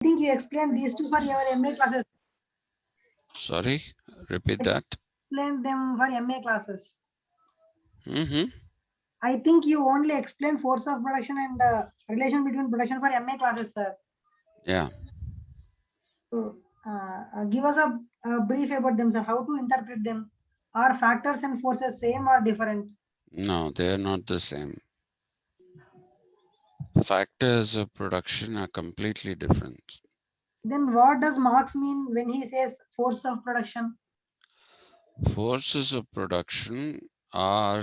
I think you explained these two for your MA classes. Sorry, repeat that. Explained them for MA classes. Mm-hmm. I think you only explained force of production and relation between production for MA classes, sir. Yeah. So, give us a brief about them, sir. How to interpret them? Are factors and forces same or different? No, they are not the same. Factors of production are completely different. Then what does Marx mean when he says force of production? Forces of production are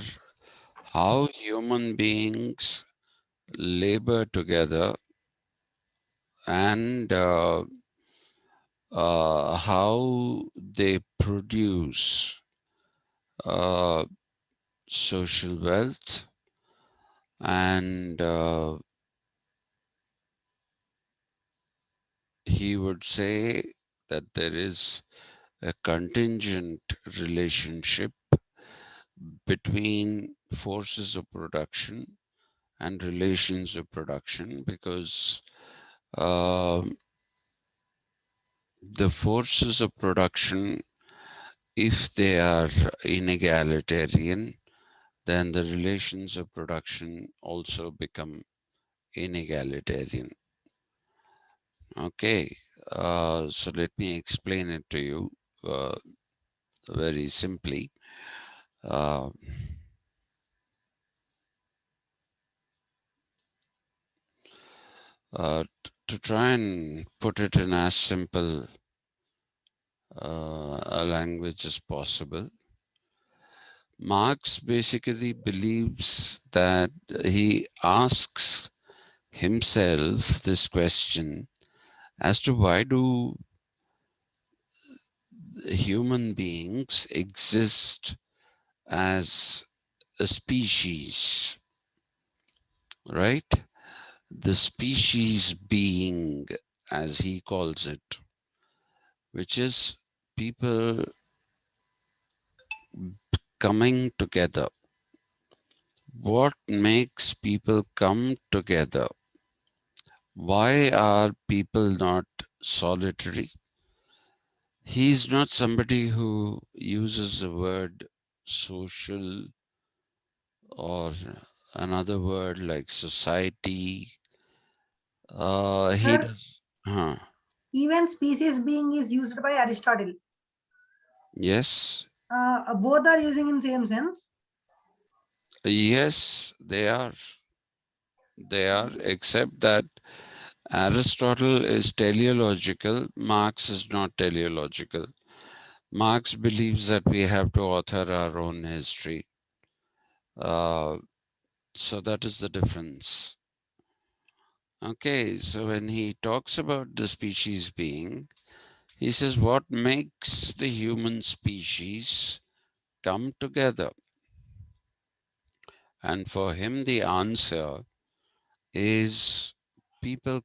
how human beings labor together and how they produce uh, social wealth and he would say that there is a contingent relationship between forces of production and relations of production because um the forces of production, if they are inegalitarian, then the relations of production also become inegalitarian. Okay, so let me explain it to you uh, very simply. Uh, to try and put it in as simple a language as possible, Marx basically believes that he asks himself this question as to why do human beings exist as a species, right? The species being, as he calls it, which is people coming together. What makes people come together? Why are people not solitary? He's not somebody who uses the word social or another word like society. He Sir, does. Huh. even species being is used by Aristotle. Yes. Both are using in same sense. Yes, they are. They are, except that Aristotle is teleological, Marx is not teleological. Marx believes that we have to author our own history. Uh, so that is the difference. Okay, so when he talks about the species being, he says, what makes the human species come together? And for him, the answer is people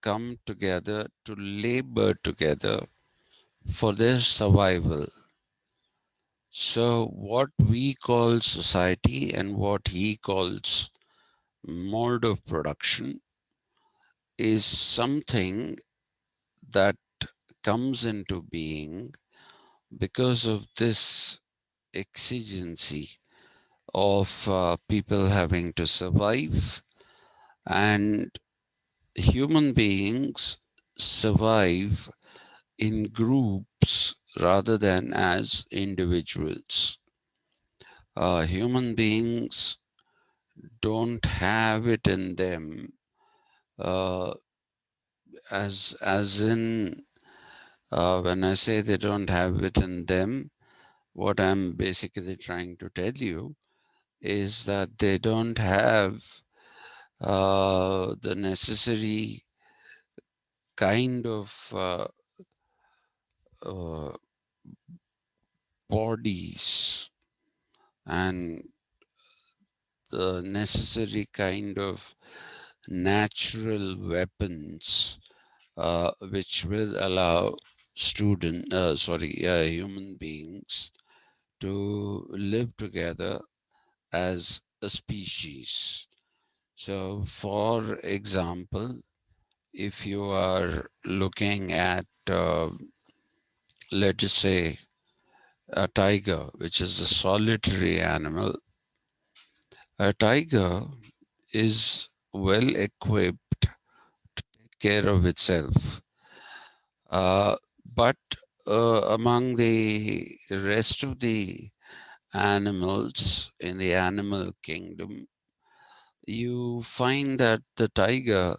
come together to labor together for their survival. So, what we call society and what he calls mode of production is something that comes into being because of this exigency of people having to survive, and human beings survive in groups rather than as individuals. Human beings don't have it in them uh, as in when I say they don't have it in them, what I'm basically trying to tell you is that they don't have the necessary kind of uh, bodies and the necessary kind of natural weapons which will allow human beings to live together as a species. So, for example, if you are looking at, let us say, a tiger, which is a solitary animal, a tiger is well equipped to take care of itself. Uh, but among the rest of the animals in the animal kingdom, you find that the tiger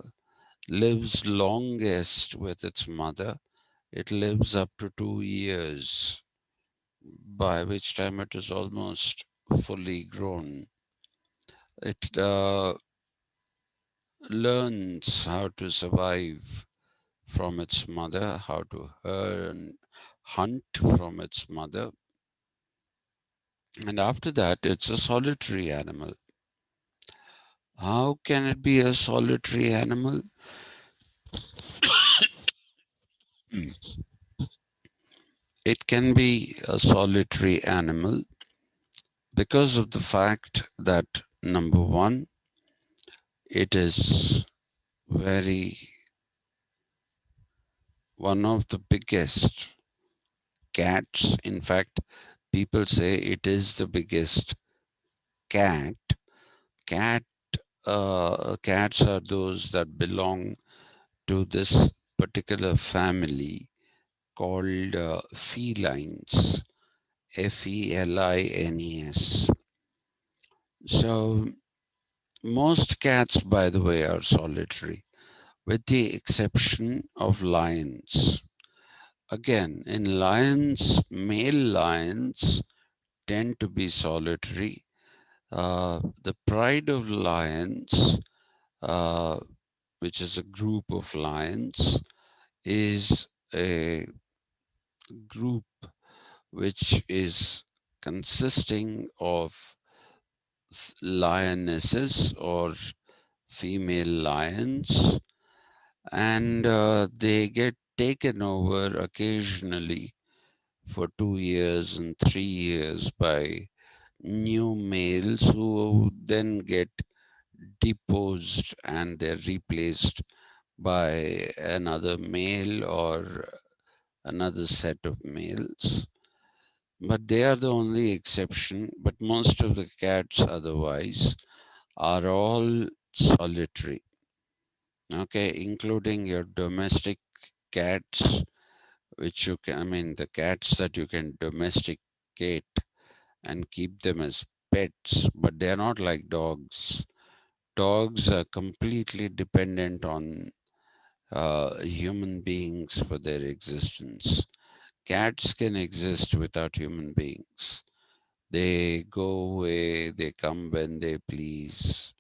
lives longest with its mother. It lives up to 2 years, by which time it is almost fully grown. It learns how to survive from its mother, how to hunt from its mother, and after that, it's a solitary animal. How can it be a solitary animal? It can be a solitary animal because of the fact that, number one, it is very one of the biggest cats. In fact, people say it is the biggest cat. Cat Cats are those that belong to this particular family called felines, Felines. So most cats, by the way, are solitary, with the exception of lions. Again, in lions, male lions tend to be solitary. The pride of lions, uh, which is a group of lions, is a group which is consisting of lionesses or female lions, and they get taken over occasionally for 2 years and 3 years by new males who then get deposed and they're replaced by another male or another set of males. But they are the only exception. But most of the cats otherwise are all solitary, okay, including your domestic cats, which you can, I mean, the cats that you can domesticate and keep them as pets, but they're not like dogs. Dogs are completely dependent on human beings for their existence. Cats can exist without human beings. They go away, they come when they please.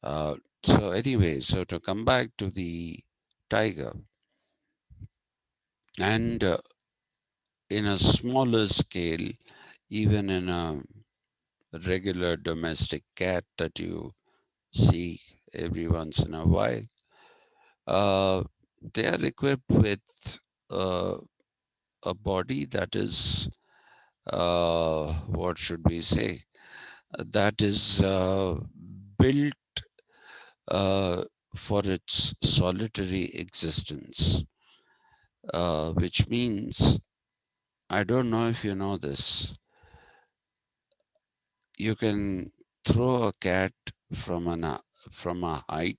So to come back to the tiger, and in a smaller scale, even in a regular domestic cat that you see every once in a while, uh, they are equipped with uh, a body that is, what should we say, that is built uh, for its solitary existence, which means, I don't know if you know this, you can throw a cat from a height,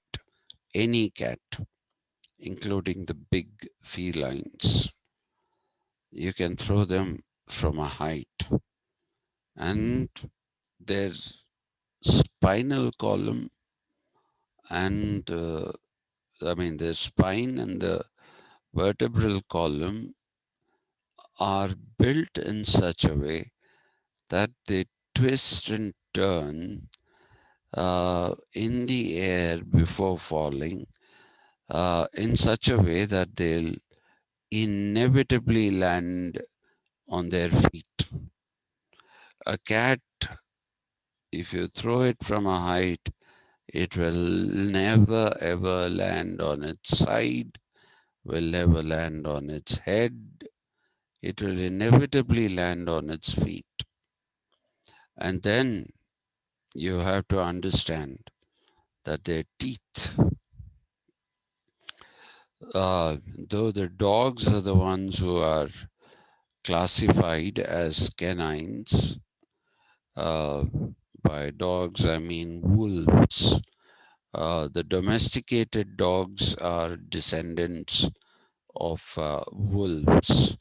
any cat, including the big felines. You can throw them from a height, and their spinal column and the spine and the vertebral column are built in such a way that they twist and turn in the air before falling in such a way that they'll inevitably land on their feet. A cat, if you throw it from a height, it will never ever land on its side, will never land on its head. It will inevitably land on its feet. And then you have to understand that their teeth Uh, though the dogs are the ones who are classified as canines. Uh, by dogs, I mean wolves. The domesticated dogs are descendants of wolves.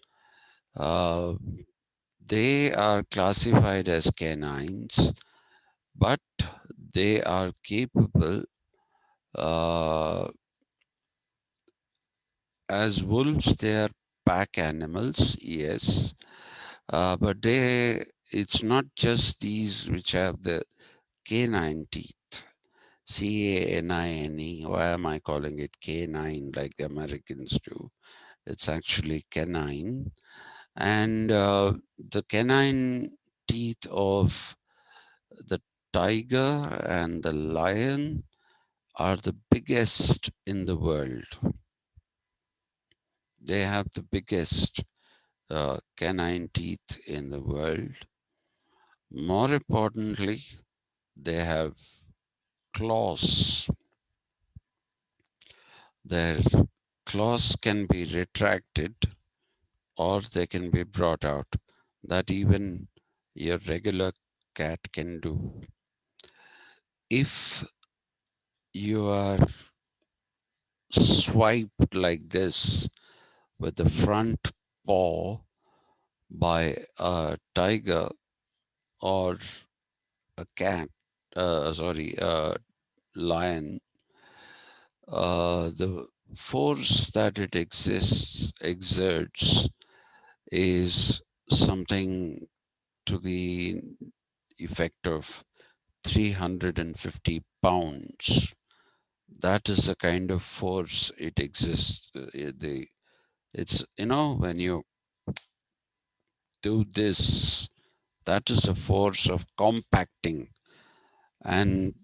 Uh, they are classified as canines, but they are capable, uh, as wolves, they are pack animals, yes, but it's not just these which have the canine teeth. Canine. Why am I calling it canine like the Americans do? It's actually canine. And the canine teeth of the tiger and the lion are the biggest in the world. They have the biggest canine teeth in the world. More importantly, they have claws. Their claws can be retracted or they can be brought out. That even your regular cat can do. If you are swiped like this with the front paw by a tiger or a cat, a lion, the force that it exerts is something to the effect of 350 pounds. That is the kind of force it exists. It's, when you do this, that is the force of compacting. And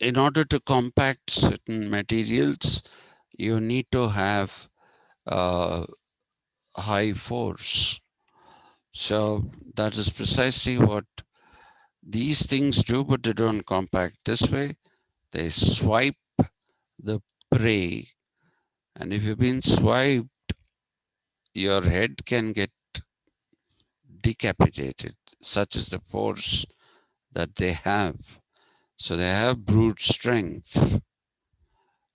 in order to compact certain materials, you need to have uh, high force. So that is precisely what these things do, but they don't compact this way. They swipe the prey, and if you've been swiped, your head can get decapitated. Such is the force that they have. So they have brute strength.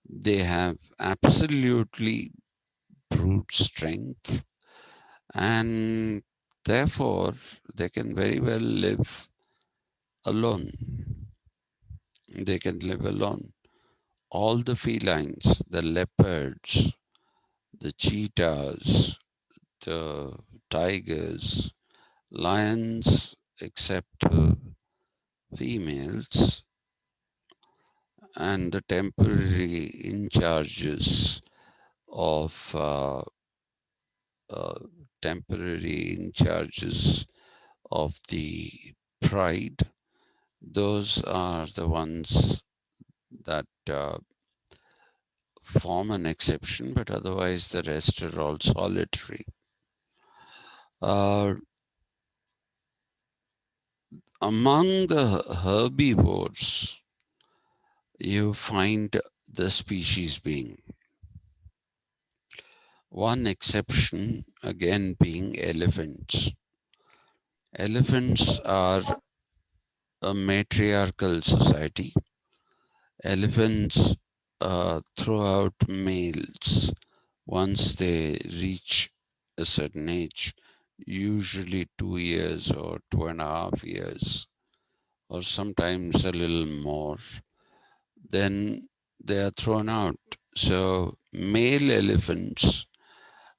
They have absolutely brute strength, and therefore they can very well live alone. They can live alone. All the felines, the leopards, the cheetahs, the tigers, lions, except females, and the temporary in charges of uh, temporary in charges of the pride. Those are the ones that form an exception, but otherwise the rest are all solitary. Uh, Among the herbivores, you find the species being. One exception, again, being elephants. Elephants are a matriarchal society. Elephants throw out males once they reach a certain age, usually 2 years or 2.5 years, or sometimes a little more. Then they are thrown out. So male elephants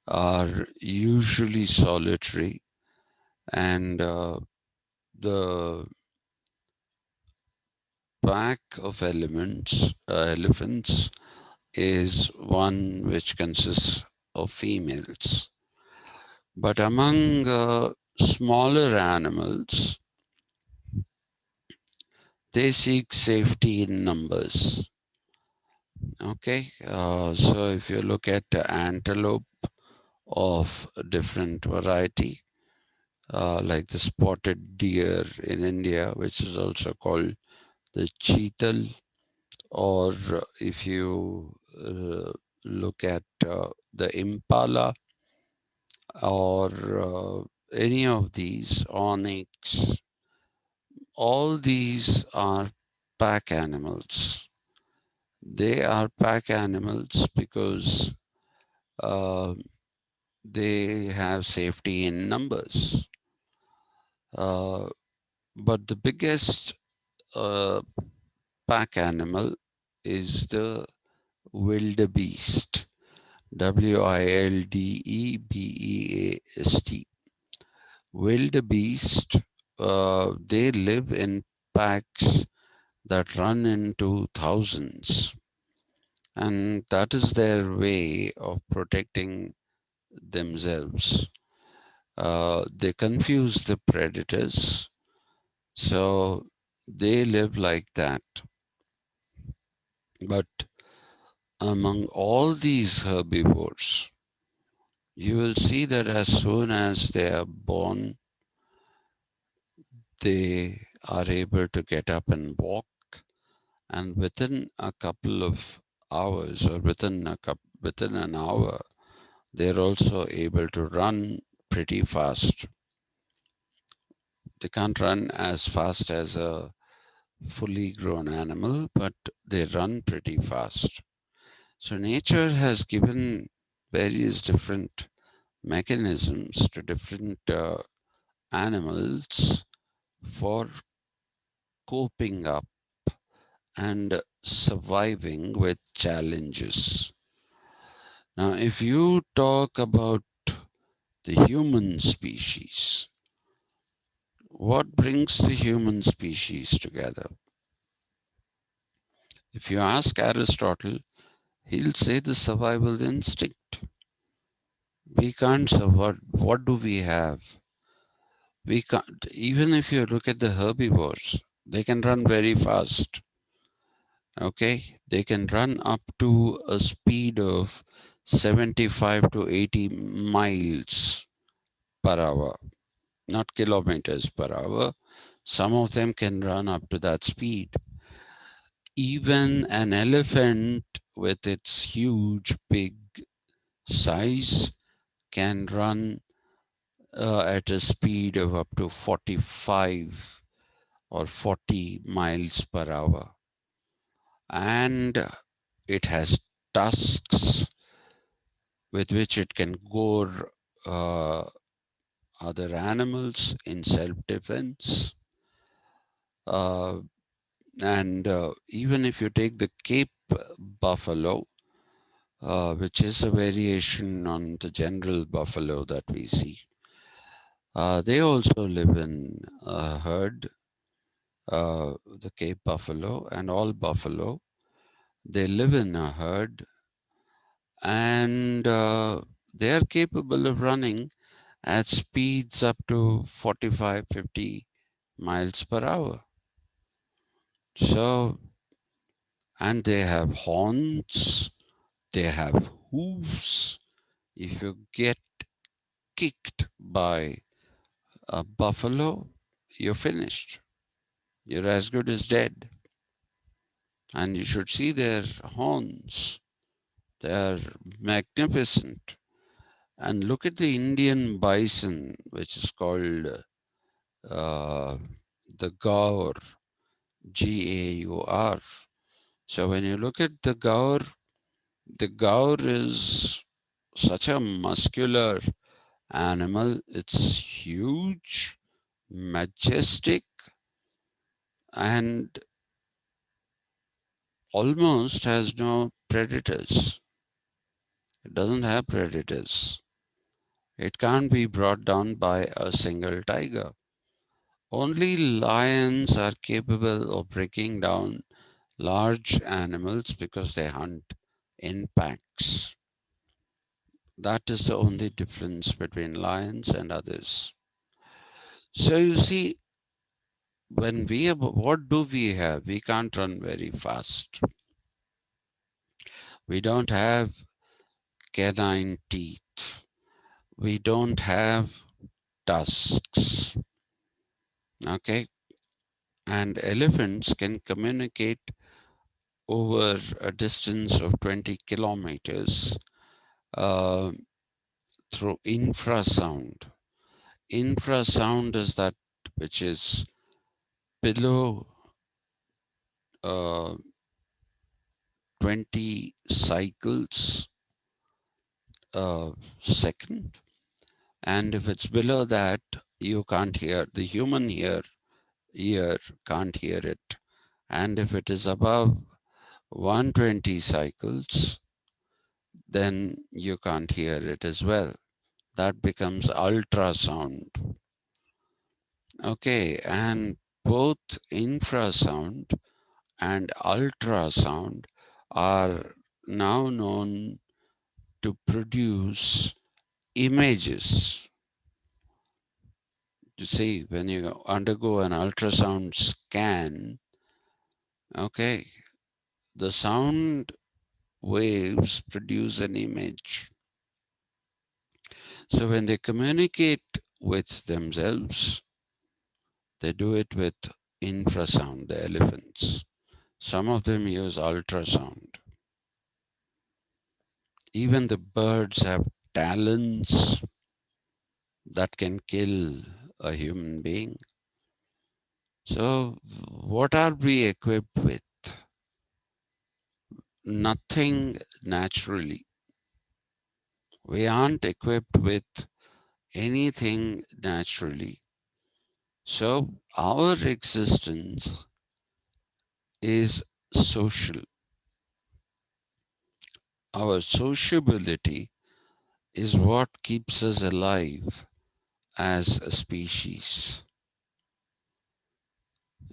are usually solitary, and the pack of elephants is one which consists of females. But among smaller animals, they seek safety in numbers. Okay, so if you look at the antelope of a different variety, like the spotted deer in India, which is also called the cheetal, or if you look at the impala or any of these onyx, all these are pack animals. They are pack animals because uh, they have safety in numbers. Uh, but the biggest uh, pack animal is the wildebeest. Wildebeest. Wildebeest, they live in packs that run into thousands, and that is their way of protecting themselves. They confuse the predators, so they live like that. But among all these herbivores, you will see that as soon as they are born, they are able to get up and walk, and within a couple of hours or within an hour, they're also able to run pretty fast. They can't run as fast as a fully grown animal, but they run pretty fast. So nature has given various different mechanisms to different animals for coping up and surviving with challenges. Now, if you talk about the human species, what brings the human species together? If you ask Aristotle, he'll say the survival instinct. We can't survive. What do we have? We can't. Even if you look at the herbivores, they can run very fast. Okay, they can run up to a speed of 75 to 80 miles per hour, not kilometers per hour. Some of them can run up to that speed. Even an elephant with its huge, big size can run at a speed of up to 45 or 40 miles per hour. And it has tusks with which it can gore uh, other animals in self-defense. Uh, and even if you take the Cape buffalo, which is a variation on the general buffalo that we see, they also live in a herd, the Cape buffalo and all buffalo. They live in a herd, and they are capable of running at speeds up to 45, 50 miles per hour. So, and they have horns, they have hooves. If you get kicked by a buffalo, you're finished. You're as good as dead. And you should see their horns. They are magnificent. And look at the Indian bison, which is called uh, the gaur, Gaur. So when you look at the gaur is such a muscular animal. It's huge, majestic, and almost has no predators. It doesn't have predators. It can't be brought down by a single tiger. Only lions are capable of breaking down large animals because they hunt in packs. That is the only difference between lions and others. So you see, when we have, what do we have? We can't run very fast. We don't have canine teeth. We don't have tusks. Okay. And elephants can communicate over a distance of 20 kilometers uh, through infrasound. Infrasound is that which is below uh, 20 cycles a second. And if it's below that, you can't hear, the human ear can't hear it. And if it is above 120 cycles, then you can't hear it as well. That becomes ultrasound. Okay, and both infrasound and ultrasound are now known to produce images. You see, when you undergo an ultrasound scan, okay, the sound waves produce an image. So when they communicate with themselves, they do it with infrasound, the elephants. Some of them use ultrasound. Even the birds have talons that can kill a human being. So, what are we equipped with? Nothing naturally. We aren't equipped with anything naturally. So, our existence is social. Our sociability is what keeps us alive as a species.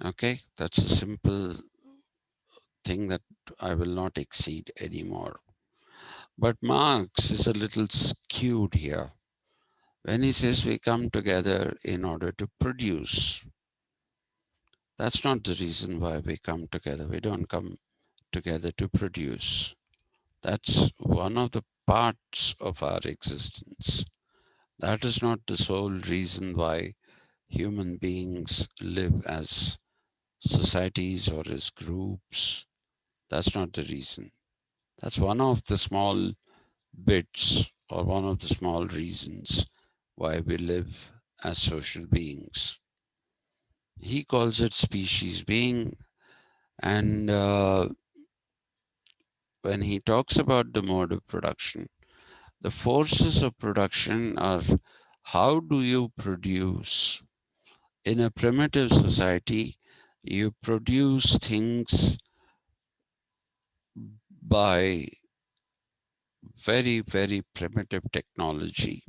Okay, that's a simple thing that I will not exceed anymore. But Marx is a little skewed here when he says we come together in order to produce. That's not the reason why we come together. We don't come together to produce. That's one of the parts of our existence. That is not the sole reason why human beings live as societies or as groups. That's not the reason. That's one of the small bits or one of the small reasons why we live as social beings. He calls it species being, and when he talks about the mode of production, the forces of production are how do you produce? In a primitive society, you produce things by very, very primitive technology,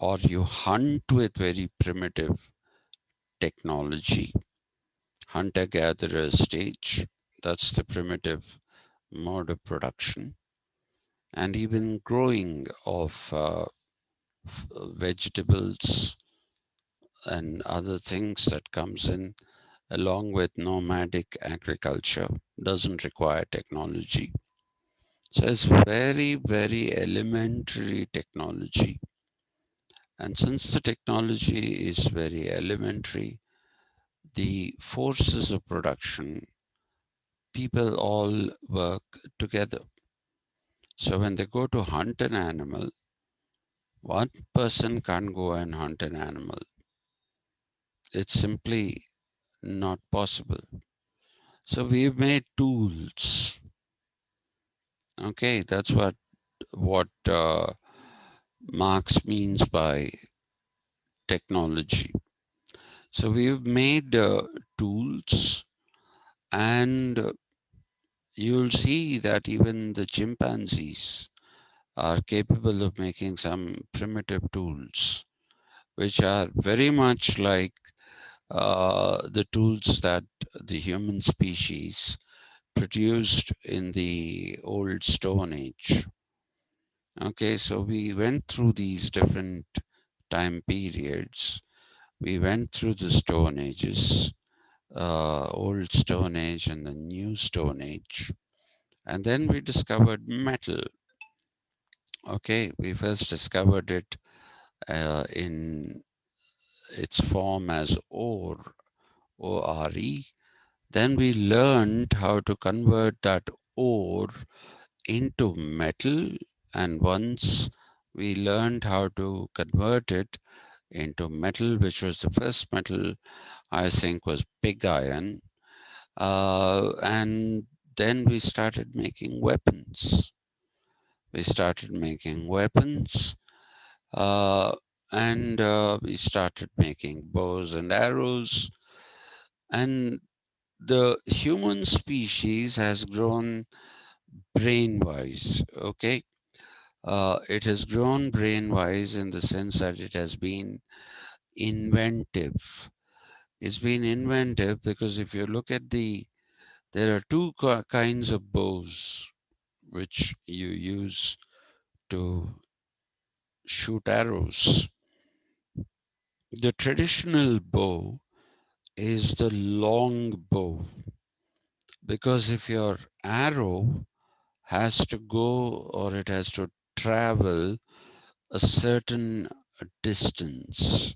or you hunt with very primitive technology. Hunter gatherer stage, that's the primitive mode of production, and even growing of vegetables and other things that comes in along with nomadic agriculture doesn't require technology. So it's very, very elementary technology. And since the technology is very elementary, the forces of production, people all work together. So when they go to hunt an animal, one person can't go and hunt an animal. It's simply not possible. So we've made tools. Okay, that's what Marx means by technology. So we've made tools, and you'll see that even the chimpanzees are capable of making some primitive tools, which are very much like the tools that the human species produced in the old Stone Age. Okay, so we went through these different time periods. We went through the Stone Ages, old Stone Age and the new Stone Age. And then we discovered metal. Okay, we first discovered it in its form as ore, O-R-E. Then we learned how to convert that ore into metal, and once we learned how to convert it into metal, which was the first metal I think was pig iron, and then we started making weapons. We started making weapons, uh, and we started making bows and arrows, and the human species has grown brain-wise. Okay, it has grown brain-wise in the sense that it has been inventive. It's been inventive because if you look at there are two kinds of bows which you use to shoot arrows. The traditional bow is the long bow, because if your arrow has to go or it has to travel a certain distance,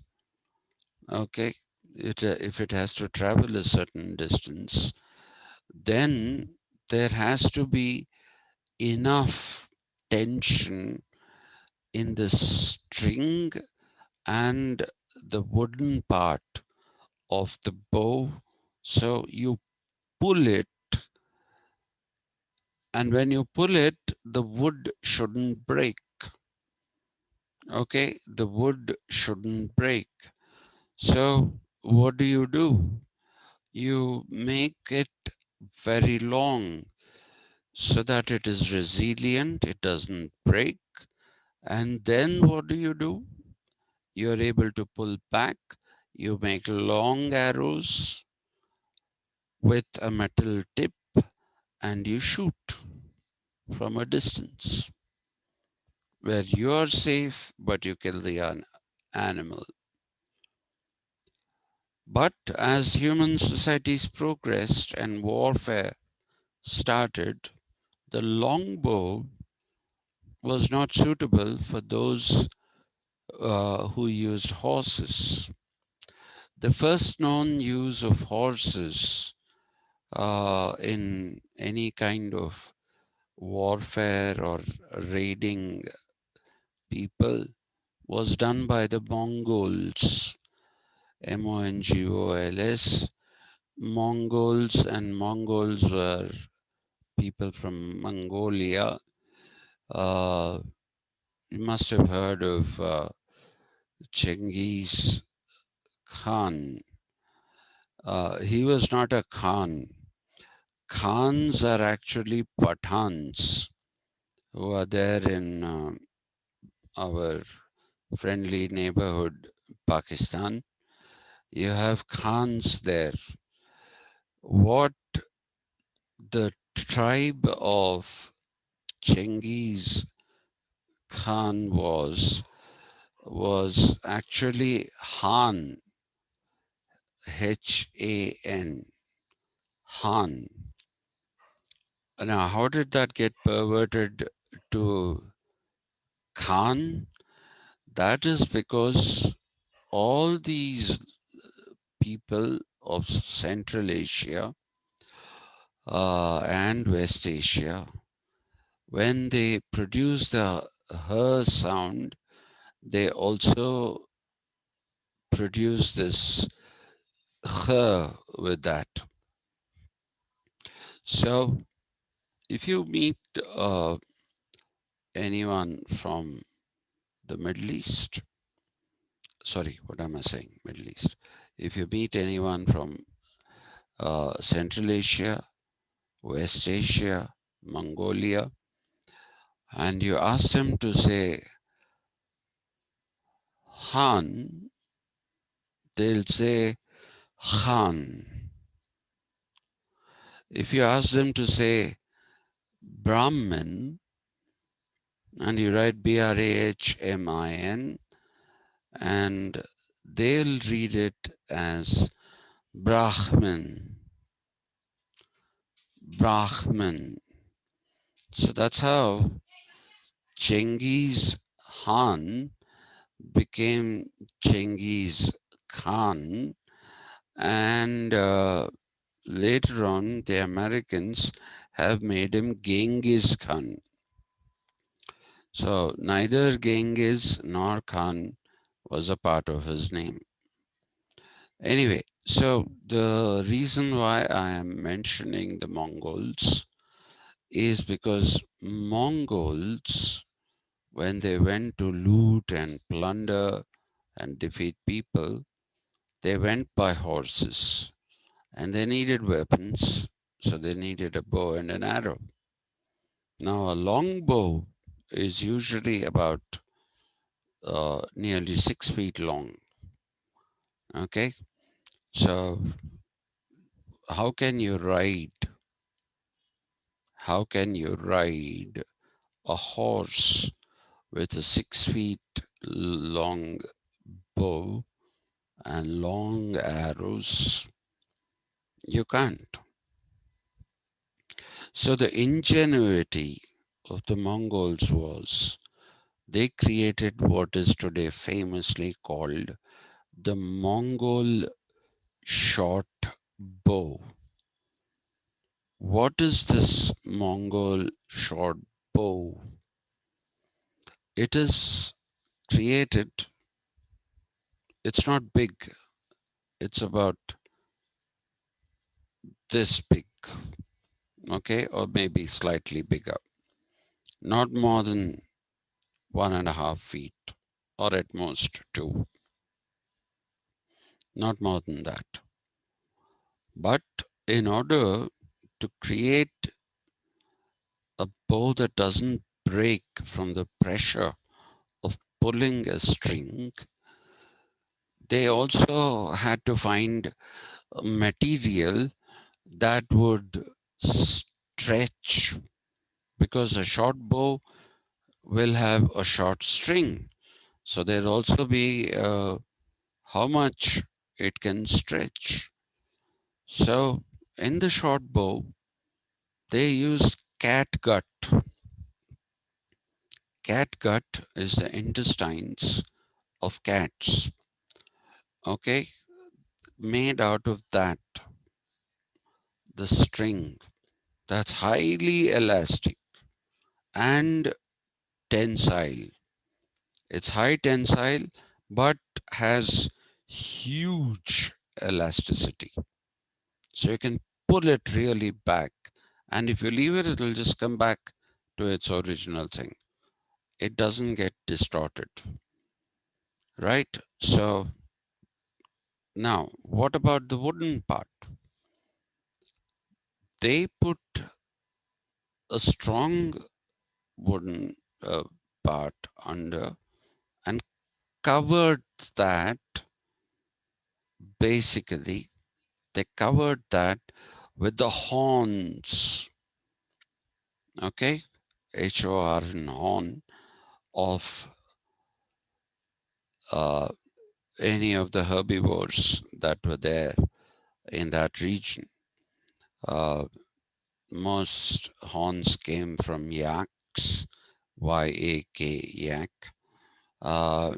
okay, if it has to travel a certain distance, then there has to be enough tension in the string and the wooden part of the bow. So you pull it, and when you pull it, the wood shouldn't break. Okay, the wood shouldn't break. So what do? You make it very long so that it is resilient, it doesn't break. And then what do? You're able to pull back. You make long arrows with a metal tip and you shoot from a distance where you are safe, but you kill the animal. But as human societies progressed and warfare started, the longbow was not suitable for those who used horses. The first known use of horses in any kind of warfare or raiding people was done by the Mongols, Mongols. Mongols were people from Mongolia. Uh, you must have heard of Genghis Khan. He was not a Khan. Khans are actually Pathans who are there in our friendly neighborhood, Pakistan. You have Khans there. What the tribe of Genghis Khan was actually Han, H-A-N, Han. Now, how did that get perverted to Khan? That is because all these people of Central Asia and West Asia, when they produce the sound, they also produce this with that. So if you meet anyone from the Middle East, sorry, what am I saying? Middle East. If you meet anyone from Central Asia, West Asia, Mongolia, and you ask them to say Han, they'll say Khan. If you ask them to say Brahmin, and you write Brahmin, and they'll read it as Brahman, Brahman. So that's how Genghis Khan became Genghis Khan, and later on, the Americans have made him Genghis Khan. So neither Genghis nor Khan was a part of his name. Anyway, so the reason why I am mentioning the Mongols is because Mongols, when they went to loot and plunder and defeat people, they went by horses and they needed weapons. So they needed a bow and an arrow. Now, a long bow is usually about nearly 6 feet long. Okay, so how can you ride? How can you ride a horse with a 6 feet long bow and long arrows? You can't. So the ingenuity of the Mongols was they created what is today famously called the Mongol Short Bow. What is this Mongol Short Bow? It is created, it's not big, it's about this big, okay, or maybe slightly bigger, not more than 1.5 feet, or at most 2, not more than that. But in order to create a bow that doesn't break from the pressure of pulling a string, they also had to find a material that would stretch, because a short bow will have a short string. So there'll also be how much it can stretch. So in the short bow, they use catgut. Catgut is the intestines of cats. Okay, made out of that, the string that's highly elastic and tensile. It's high tensile but has huge elasticity. So you can pull it really back. And if you leave it, it'll just come back to its original thing. It doesn't get distorted. Right? So now, what about the wooden part? They put a strong wooden part under and covered that, basically they covered that with the horns, okay, HORN, horn of uh, any of the herbivores that were there in that region. Uh, most horns came from yaks, Y-A-K, yak. Uh,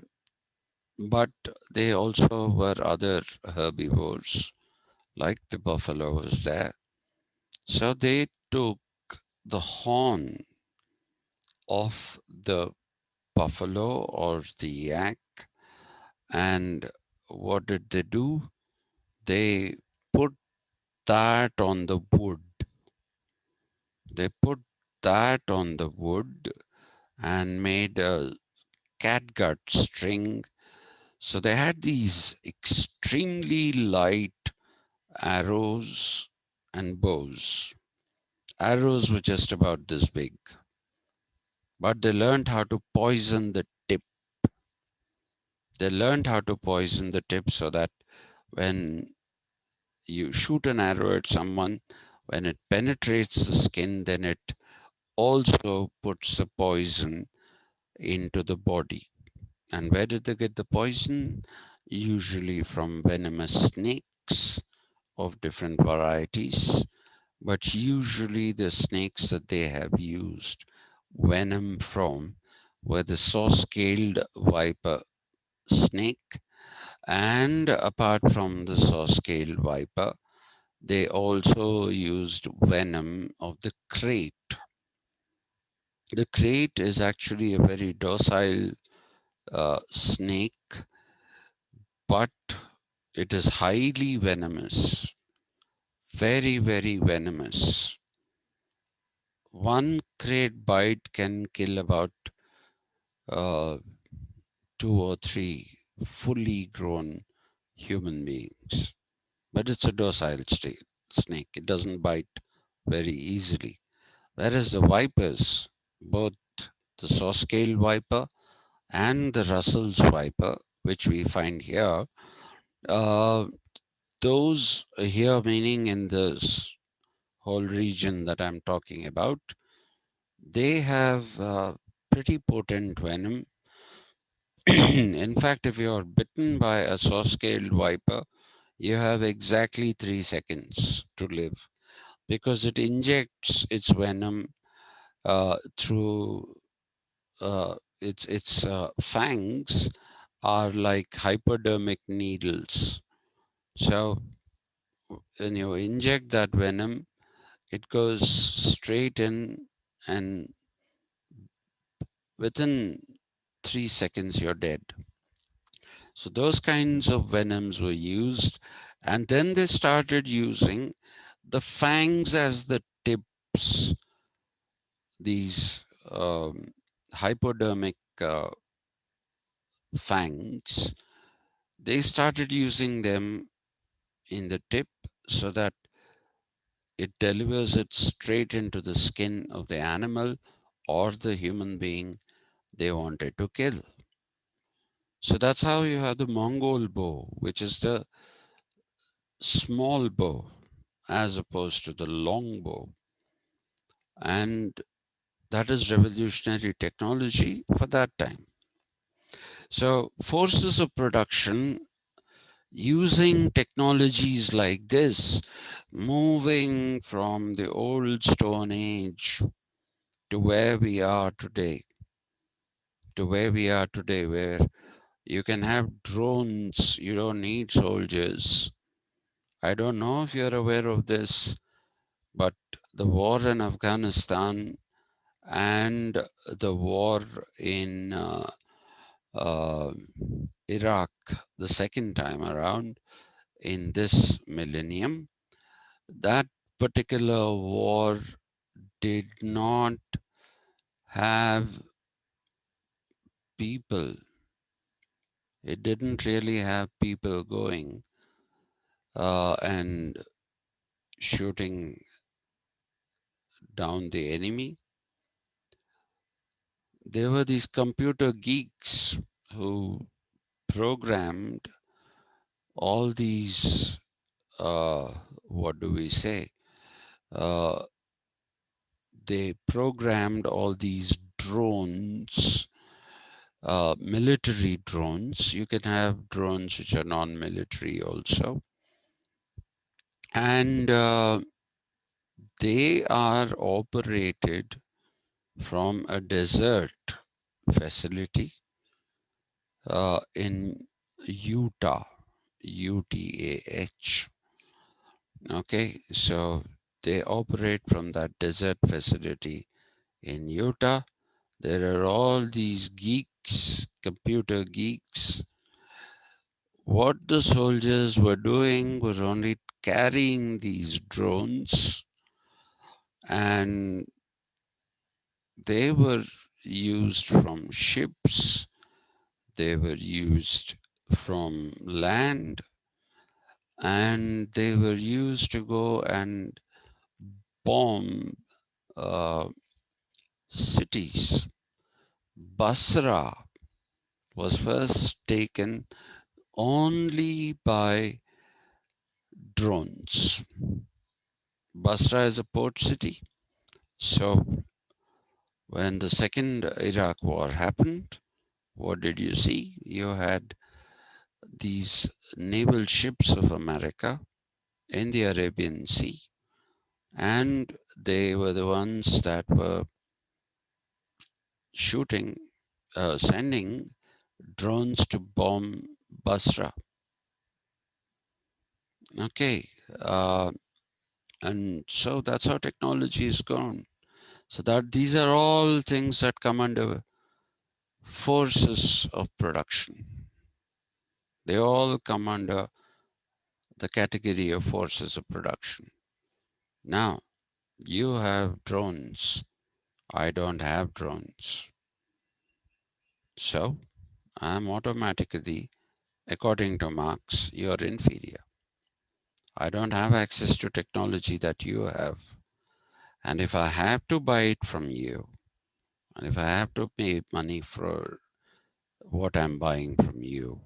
but they also were other herbivores, like the buffalo was there. So they took the horn of the buffalo or the yak, and what did they do? They put that on the wood. They put that on the wood and made a catgut string. So they had these extremely light arrows and bows. Arrows were just about this big, but they learned how to poison the tip. They learned how to poison the tip so that when you shoot an arrow at someone, when it penetrates the skin, then it also puts the poison into the body. And where did they get the poison? Usually from venomous snakes of different varieties, but usually the snakes that they have used venom from were the saw-scaled viper snake, and apart from the saw-scaled viper, They also used venom of the crate. The crate is actually a very docile snake, but it is highly venomous, very, very venomous. One crate bite can kill about uh, 2 or 3 fully grown human beings. But it's a docile snake. It doesn't bite very easily. Whereas the vipers, both the saw-scale viper and the Russell's viper, which we find here, uh, those here meaning in this whole region that I'm talking about, they have pretty potent venom. In fact, if you're bitten by a saw-scaled viper, you have exactly 3 seconds to live because it injects its venom through its fangs are like hypodermic needles. So when you inject that venom, it goes straight in, and within 3 seconds you're dead. So those kinds of venoms were used, and then they started using the fangs as the tips, these hypodermic fangs. They started using them in the tip so that it delivers it straight into the skin of the animal or the human being they wanted to kill. So that's how you have the Mongol bow, which is the small bow as opposed to the long bow. And that is revolutionary technology for that time. So, forces of production using technologies like this, moving from the old Stone Age to where we are today, where you can have drones, you don't need soldiers. I don't know if you're aware of this, but the war in Afghanistan and the war in uh, Iraq the second time around in this millennium, that particular war did not have people. It didn't really have people going and shooting down the enemy. There were these computer geeks who programmed all these, uh, what do we say? Uh, they programmed all these drones, military drones. You can have drones which are non-military also. And they are operated from a desert facility in Utah, UTAH. Okay, so they operate from that desert facility in Utah. There are all these geeks, computer geeks. What the soldiers were doing was only carrying these drones, and they were used from ships, they were used from land, and they were used to go and bomb uh, cities. Basra was first taken only by drones. Basra is a port city. So when the second Iraq war happened, what did you see? You had these naval ships of America in the Arabian Sea, and they were the ones that were sending drones to bomb Basra. Okay, And so that's how technology is gone. So that these are all things that come under forces of production. They all come under the category of forces of production. Now, you have drones. I don't have drones. So I'm automatically, according to Marx, you're inferior. I don't have access to technology that you have. And if I have to buy it from you, and if I have to pay money for what I'm buying from you,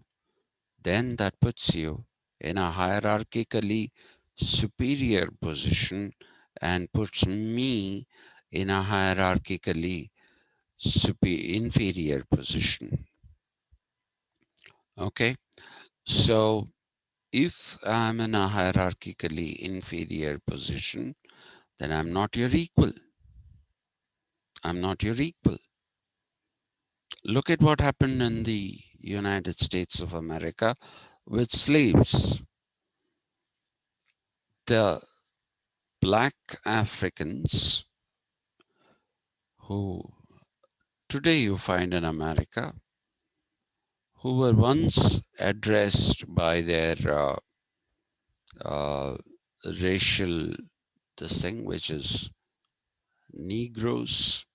then that puts you in a hierarchically superior position and puts me in a hierarchically inferior position. Okay, so if I'm in a hierarchically inferior position, then I'm not your equal. I'm not your equal. Look at what happened in the United States of America with slaves. The black Africans who today you find in America, who were once addressed by their uh, racial this thing, which is Negroes.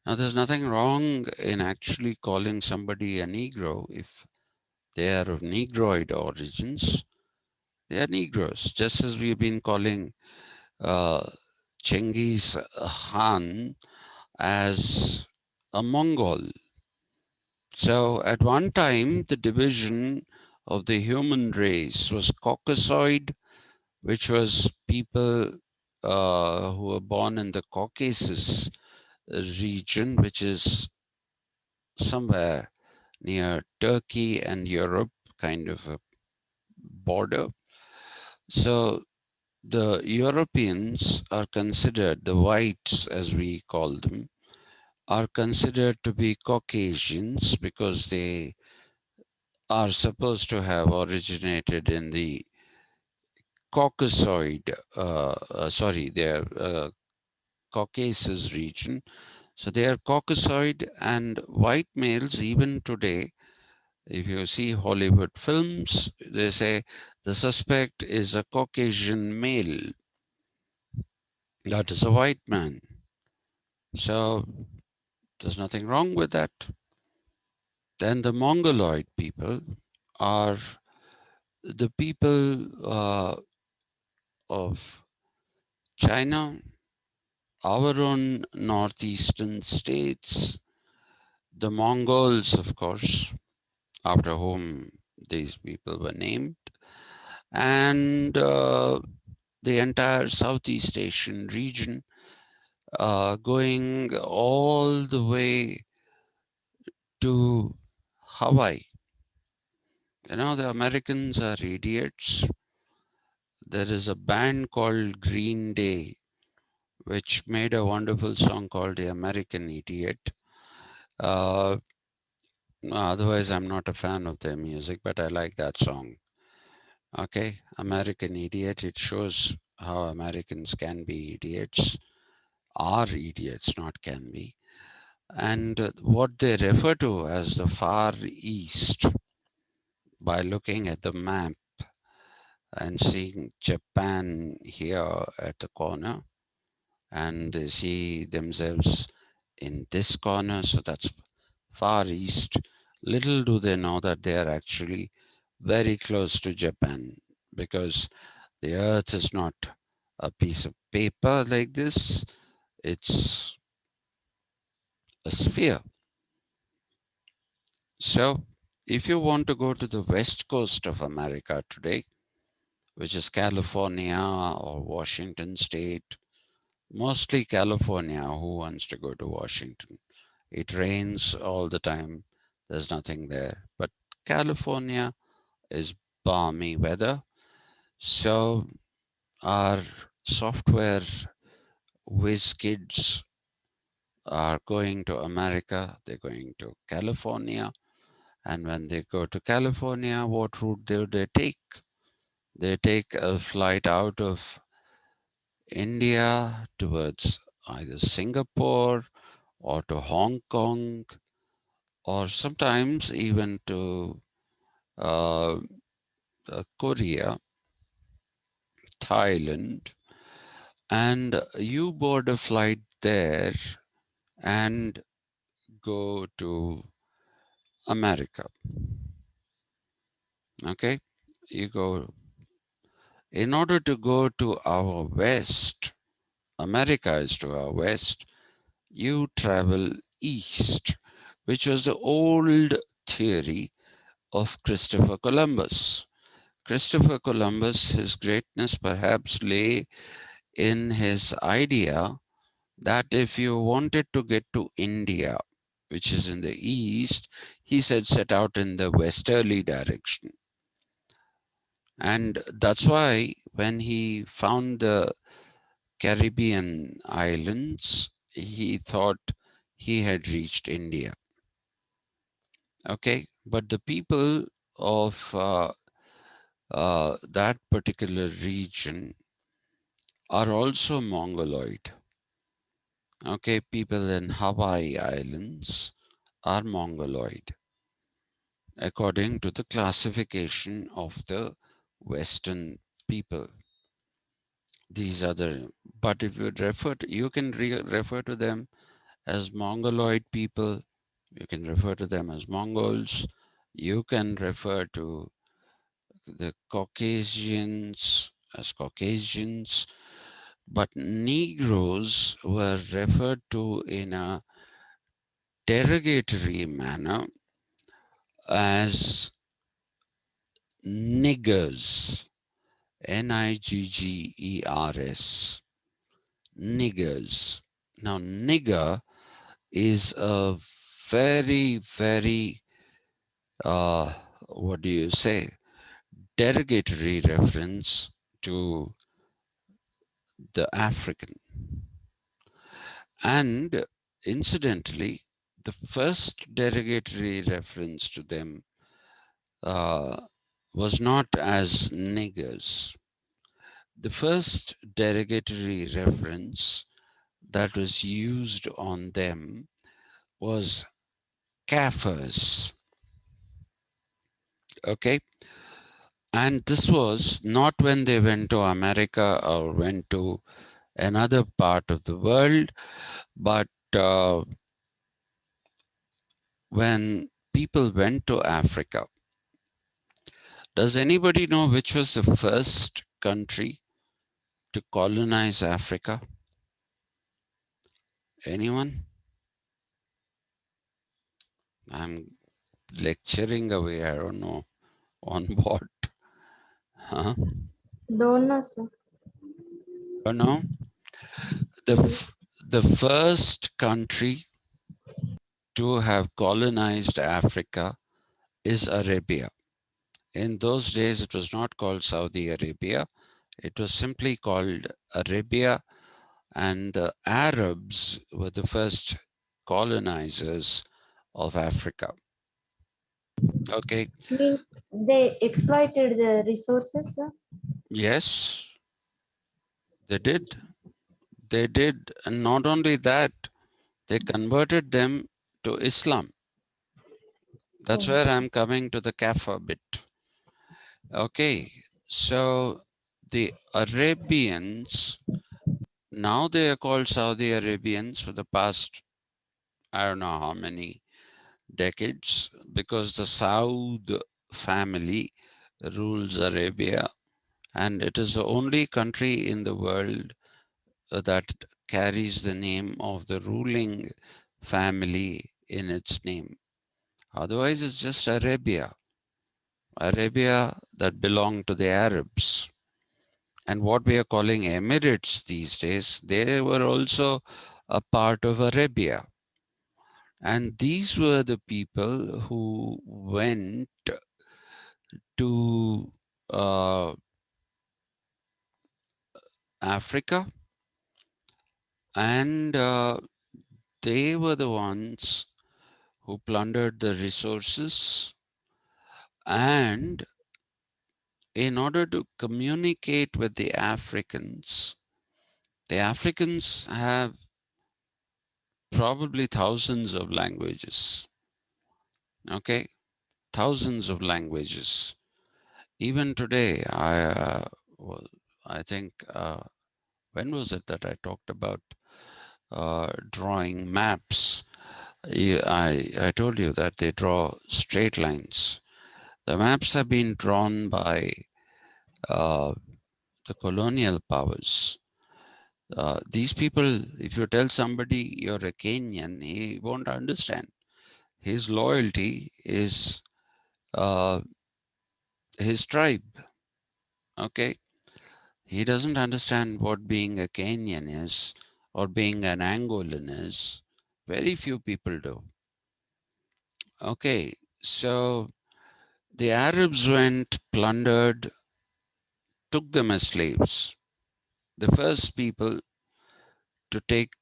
Now, there's nothing wrong in actually calling somebody a Negro if they are of Negroid origins. They are Negroes, just as we've been calling uh, Genghis Khan as a Mongol. So at one time, the division of the human race was Caucasoid, which was people who were born in the Caucasus region, which is somewhere near Turkey and Europe, kind of a border. So the Europeans are considered, the whites as we call them, are considered to be Caucasians because they are supposed to have originated in the Caucasoid, their Caucasus region. So they are Caucasoid, and white males, even today, if you see Hollywood films, they say the suspect is a Caucasian male. That is a white man. So there's nothing wrong with that. Then the Mongoloid people are the people of China, our own northeastern states, the Mongols, of course, after whom these people were named, and the entire Southeast Asian region, going all the way to Hawaii. You know, the Americans are idiots. There is a band called Green Day, which made a wonderful song called The American Idiot. Uh, Otherwise, I'm not a fan of their music, but I like that song. Okay, American Idiot. It shows how Americans can be idiots, are idiots, not can be. And what they refer to as the Far East, by looking at the map and seeing Japan here at the corner, and they see themselves in this corner, so that's Far East. Little do they know that they are actually very close to Japan, because the earth is not a piece of paper like this, it's a sphere. So if you want to go to the west coast of America today, which is California or Washington State, mostly California, who wants to go to Washington? It rains all the time, there's nothing there. But California is balmy weather. So our software whiz kids are going to America, they're going to California. And when they go to California, what route do they take? They take a flight out of India towards either Singapore or to Hong Kong, or sometimes even to uh, Korea, Thailand, and you board a flight there and go to America. Okay, you go in order to go to our west. America is to our west. You travel east, which was the old theory of Christopher Columbus. Christopher Columbus, his greatness perhaps lay in his idea that if you wanted to get to India, which is in the east, he said set out in the westerly direction. And that's why when he found the Caribbean islands, he thought he had reached India. Okay, but the people of that particular region are also Mongoloid. Okay, people in Hawaii Islands are Mongoloid, according to the classification of the Western people. These are the, but if you refer to, you can refer to them as Mongoloid people, you can refer to them as Mongols, you can refer to the Caucasians as Caucasians, but Negroes were referred to in a derogatory manner as niggers, Niggers, niggers. Now, nigger is a very, very, uh, what do you say, derogatory reference to the African. And incidentally, the first derogatory reference to them uh, was not as niggers. The first derogatory reference that was used on them was Kafirs. Okay. And this was not when they went to America or went to another part of the world, but when people went to Africa. Does anybody know which was the first country to colonize Africa? Anyone? I'm lecturing away, I don't know on what. Huh? Don't know, sir. Don't know? The first country to have colonized Africa is Arabia. In those days, it was not called Saudi Arabia. It was simply called Arabia, and the Arabs were the first colonizers of Africa. Okay. Means they exploited the resources, sir. Yes, they did. They did. And not only that, they converted them to Islam. That's Oh. where I'm coming to the Kafir bit. Okay. So the Arabians, now they are called Saudi Arabians for the past, I don't know how many decades, because the Saud family rules Arabia, and it is the only country in the world that carries the name of the ruling family in its name. Otherwise, it's just Arabia, Arabia that belonged to the Arabs. And what we are calling Emirates these days, they were also a part of Arabia. And these were the people who went to Africa, and they were the ones who plundered the resources. And in order to communicate with the Africans, The Africans have probably thousands of languages. Okay, thousands of languages. Even today, well, I think, when was it that I talked about drawing maps? I told you that they draw straight lines. The maps have been drawn by the colonial powers. These people, if you tell somebody you're a Kenyan, he won't understand. His loyalty is uh, his tribe. Okay, he doesn't understand what being a Kenyan is or being an Angolan is. Very few people do. Okay, so the Arabs went, plundered, took them as slaves. The first people to take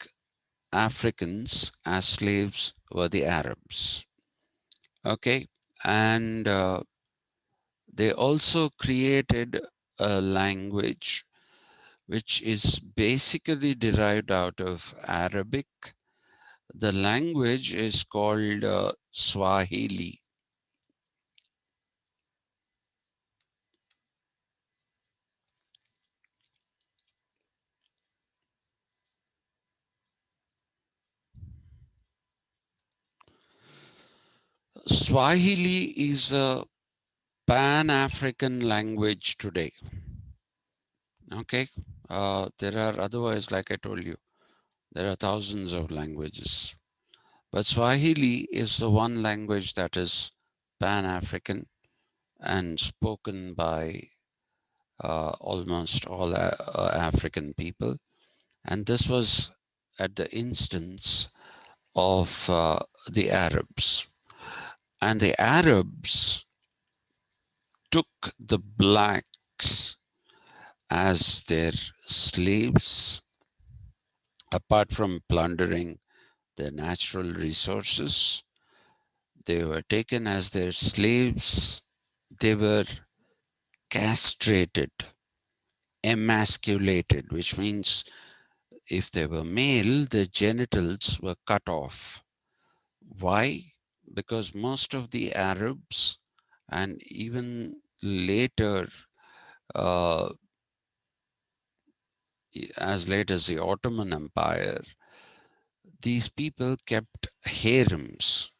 Africans as slaves were the Arabs. Okay, and they also created a language which is basically derived out of Arabic. The language is called Swahili. Swahili is a Pan-African language today. Okay, there are otherwise, like I told you, there are thousands of languages. But Swahili is the one language that is Pan-African and spoken by almost all African people. And this was at the instance of the Arabs. And the Arabs took the blacks as their slaves, apart from plundering their natural resources. They were taken as their slaves. They were castrated, emasculated, which means if they were male, their genitals were cut off. Why? Because most of the Arabs and even later, uh, as late as the Ottoman Empire, these people kept harems,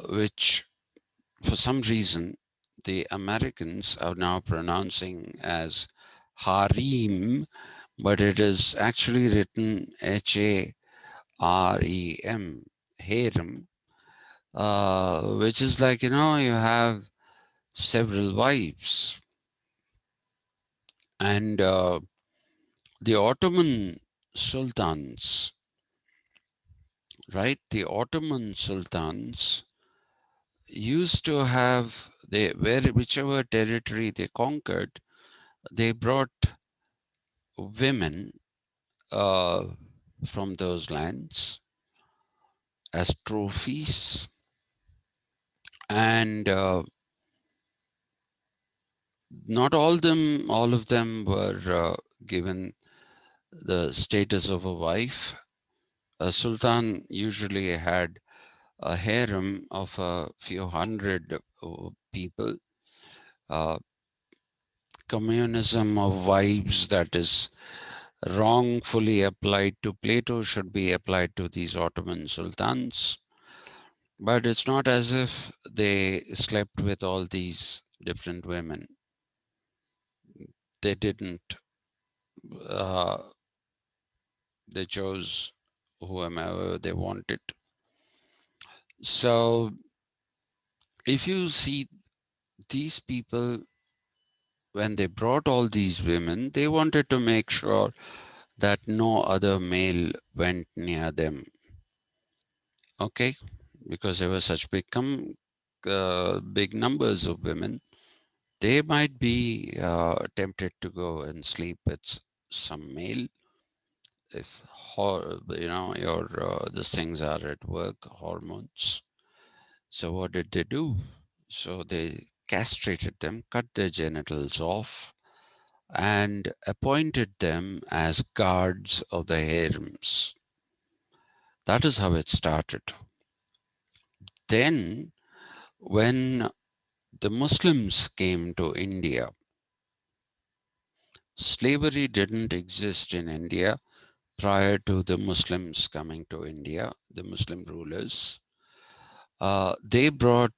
which for some reason the Americans are now pronouncing as harem, but it is actually written Harem, harem, which is like, you have several wives. And the Ottoman sultans, right? The Ottoman sultans used to have, whichever territory they conquered, they brought women from those lands as trophies. And not all of them were given the status of a wife. A sultan usually had a harem of a few hundred people. Communism of wives that is wrongfully applied to Plato should be applied to these Ottoman sultans. But it's not as if they slept with all these different women. They didn't. Uh, they chose whomever they wanted. So if you see these people, when they brought all these women, they wanted to make sure that no other male went near them. Okay, because there were such big numbers of women, they might be tempted to go and sleep with some male if your these things are at work, hormones. So what did they do? So they castrated them, cut their genitals off, and appointed them as guards of the harems. That is how it started. Then, when the Muslims came to India, slavery didn't exist in India prior to the Muslims coming to India, the Muslim rulers. They brought,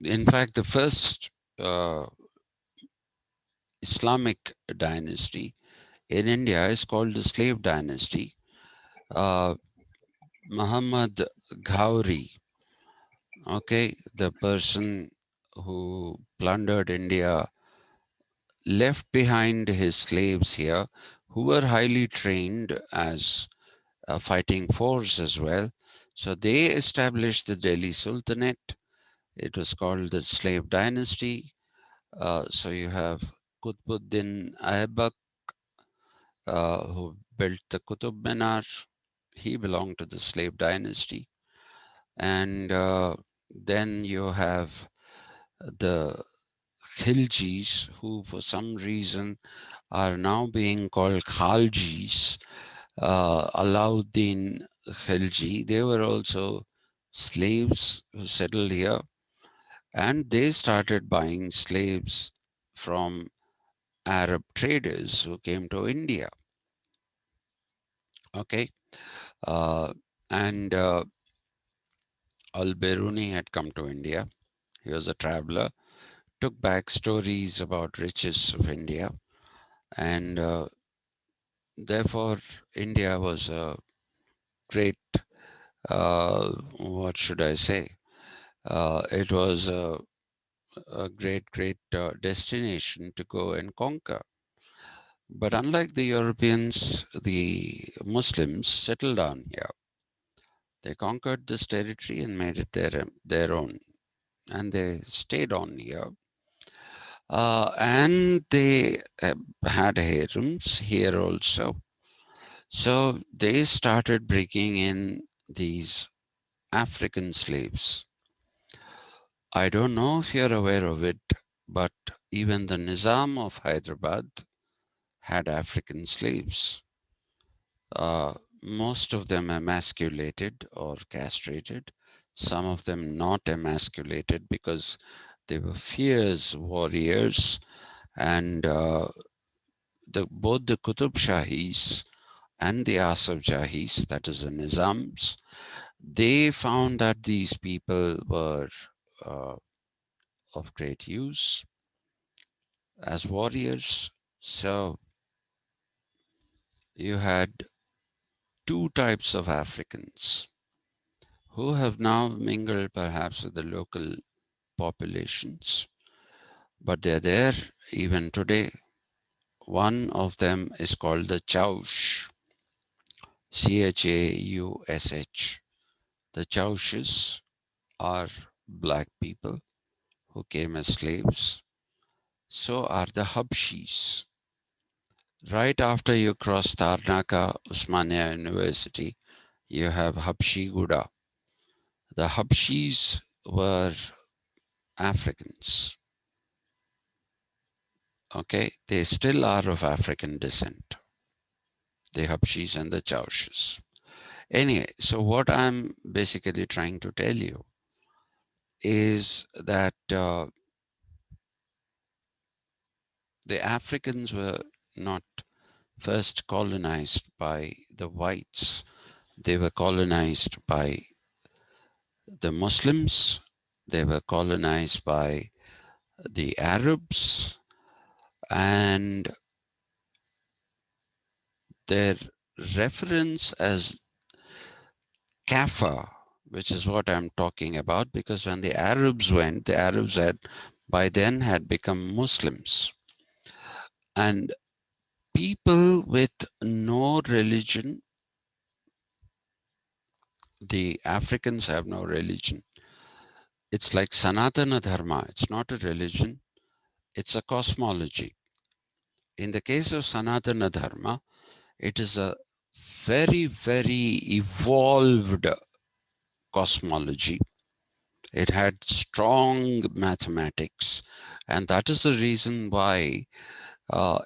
in fact, the first Islamic dynasty in India is called the slave dynasty. Muhammad Ghauri, okay, the person who plundered India, left behind his slaves here who were highly trained as a fighting force as well. So they established the Delhi Sultanate. It was called the slave dynasty. So you have Qutbuddin Aibak, who built the Qutub Minar. He belonged to the slave dynasty. And then you have the Khiljis, who for some reason are now being called Khaljis. Alauddin Khilji, they were also slaves who settled here, and they started buying slaves from Arab traders who came to India. Okay, uh, and Al-Biruni had come to India. He was a traveler, took back stories about riches of India, and therefore India was a great, what should I say? It was a great destination to go and conquer. But unlike the Europeans, the Muslims settled down here. They conquered this territory and made it their own. And they stayed on here. And they had harems here also. So they started bringing in these African slaves. I don't know if you're aware of it, but even the Nizam of Hyderabad had African slaves. Most of them emasculated or castrated, some of them not emasculated because they were fierce warriors, and both the Qutub Shahis and the Asaf Jahis, that is the Nizams, they found that these people were of great use as warriors. So you had two types of Africans who have now mingled perhaps with the local populations, but they're there even today. One of them is called the Chaush, Chaush. The Chaushes are black people who came as slaves. So are the Habshis. Right after you cross Tarnaka Usmania University, you have Habshi Guda. The Habshis were Africans. Okay, they still are of African descent, the Habshis and the Chaushes. Anyway, so what I'm basically trying to tell you is that the Africans were not first colonized by the whites. They were colonized by the Muslims. They were colonized by the Arabs, and their reference as Kafir, which is what I'm talking about, because when the Arabs went, the Arabs had by then had become Muslims. And people with no religion, the Africans have no religion. It's like Sanatana Dharma. It's not a religion, it's a cosmology. In the case of Sanatana Dharma, it is a very evolved cosmology. It had strong mathematics, and that is the reason why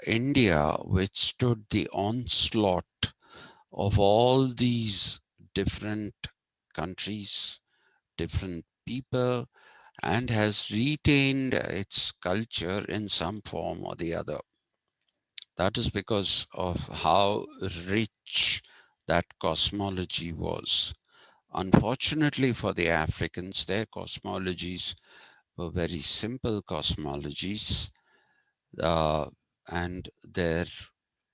India withstood the onslaught of all these different countries, different people, and has retained its culture in some form or the other. That is because of how rich that cosmology was. Unfortunately for the Africans, their cosmologies were very simple cosmologies, and their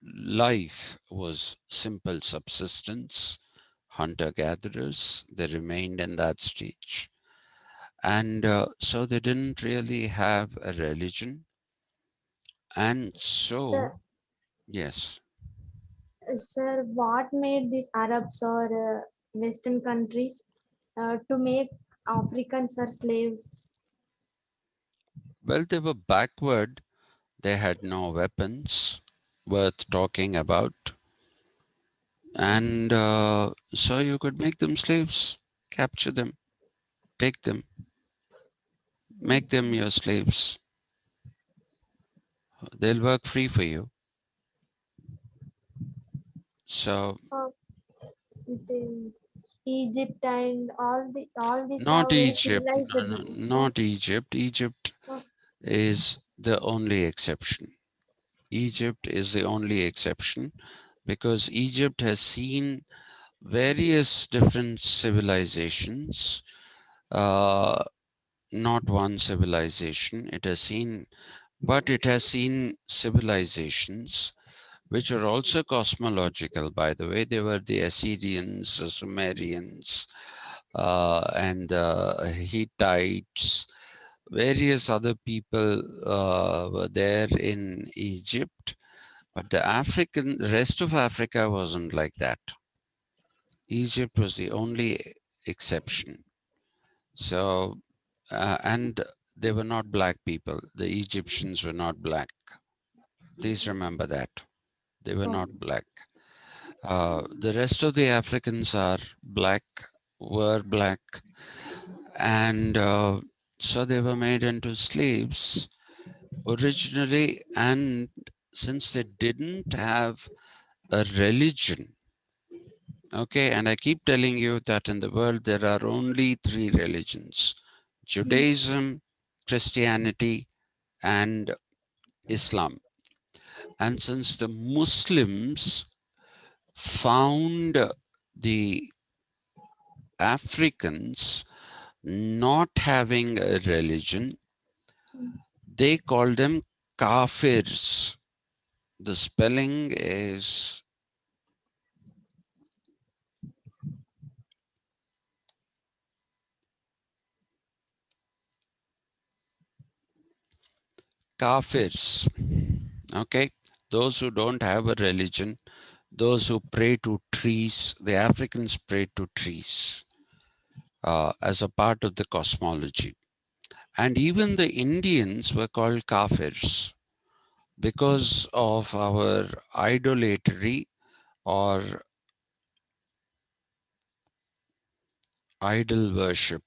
life was simple subsistence, hunter-gatherers. They remained in that stage. And so they didn't really have a religion. And Sir, so, yes. sir, what made these Arabs or Western countries to make Africans as slaves? Well, they were backward. They had no weapons worth talking about. And so you could make them slaves, capture them, take them, make them your slaves. They'll work free for you. So Uh, the Egypt and all these not have very Egypt, civilized. no, not Egypt. Egypt Uh, is the only exception. Egypt is the only exception because Egypt has seen various different civilizations, not one civilization. It has seen, but it has seen civilizations which are also cosmological, by the way. They were the Assyrians, the Sumerians, and the Hittites. Various other people were there in Egypt, but the rest of Africa wasn't like that. Egypt was the only exception. So, and they were not black people. The Egyptians were not black. Please remember that. They were oh, not black. The rest of the Africans are black, were black, and so they were made into slaves originally. And since they didn't have a religion, okay, and I keep telling you that in the world there are only three religions: Judaism, Christianity, and Islam. And since the Muslims found the Africans not having a religion, they call them kafirs. The spelling is kafirs. Okay, those who don't have a religion, those who pray to trees, the Africans pray to trees as a part of the cosmology. And even the Indians were called kafirs because of our idolatry or idol worship.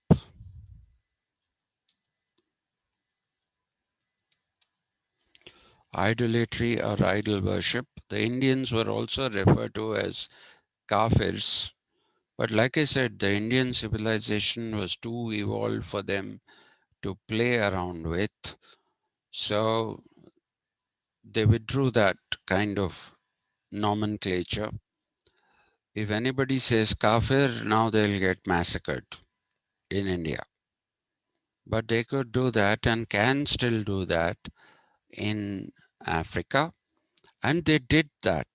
Idolatry or idol worship. The Indians were also referred to as kafirs. But like I said, the Indian civilization was too evolved for them to play around with. So they withdrew that kind of nomenclature. If anybody says kafir, now they'll get massacred in India. But they could do that and can still do that in Africa. And they did that.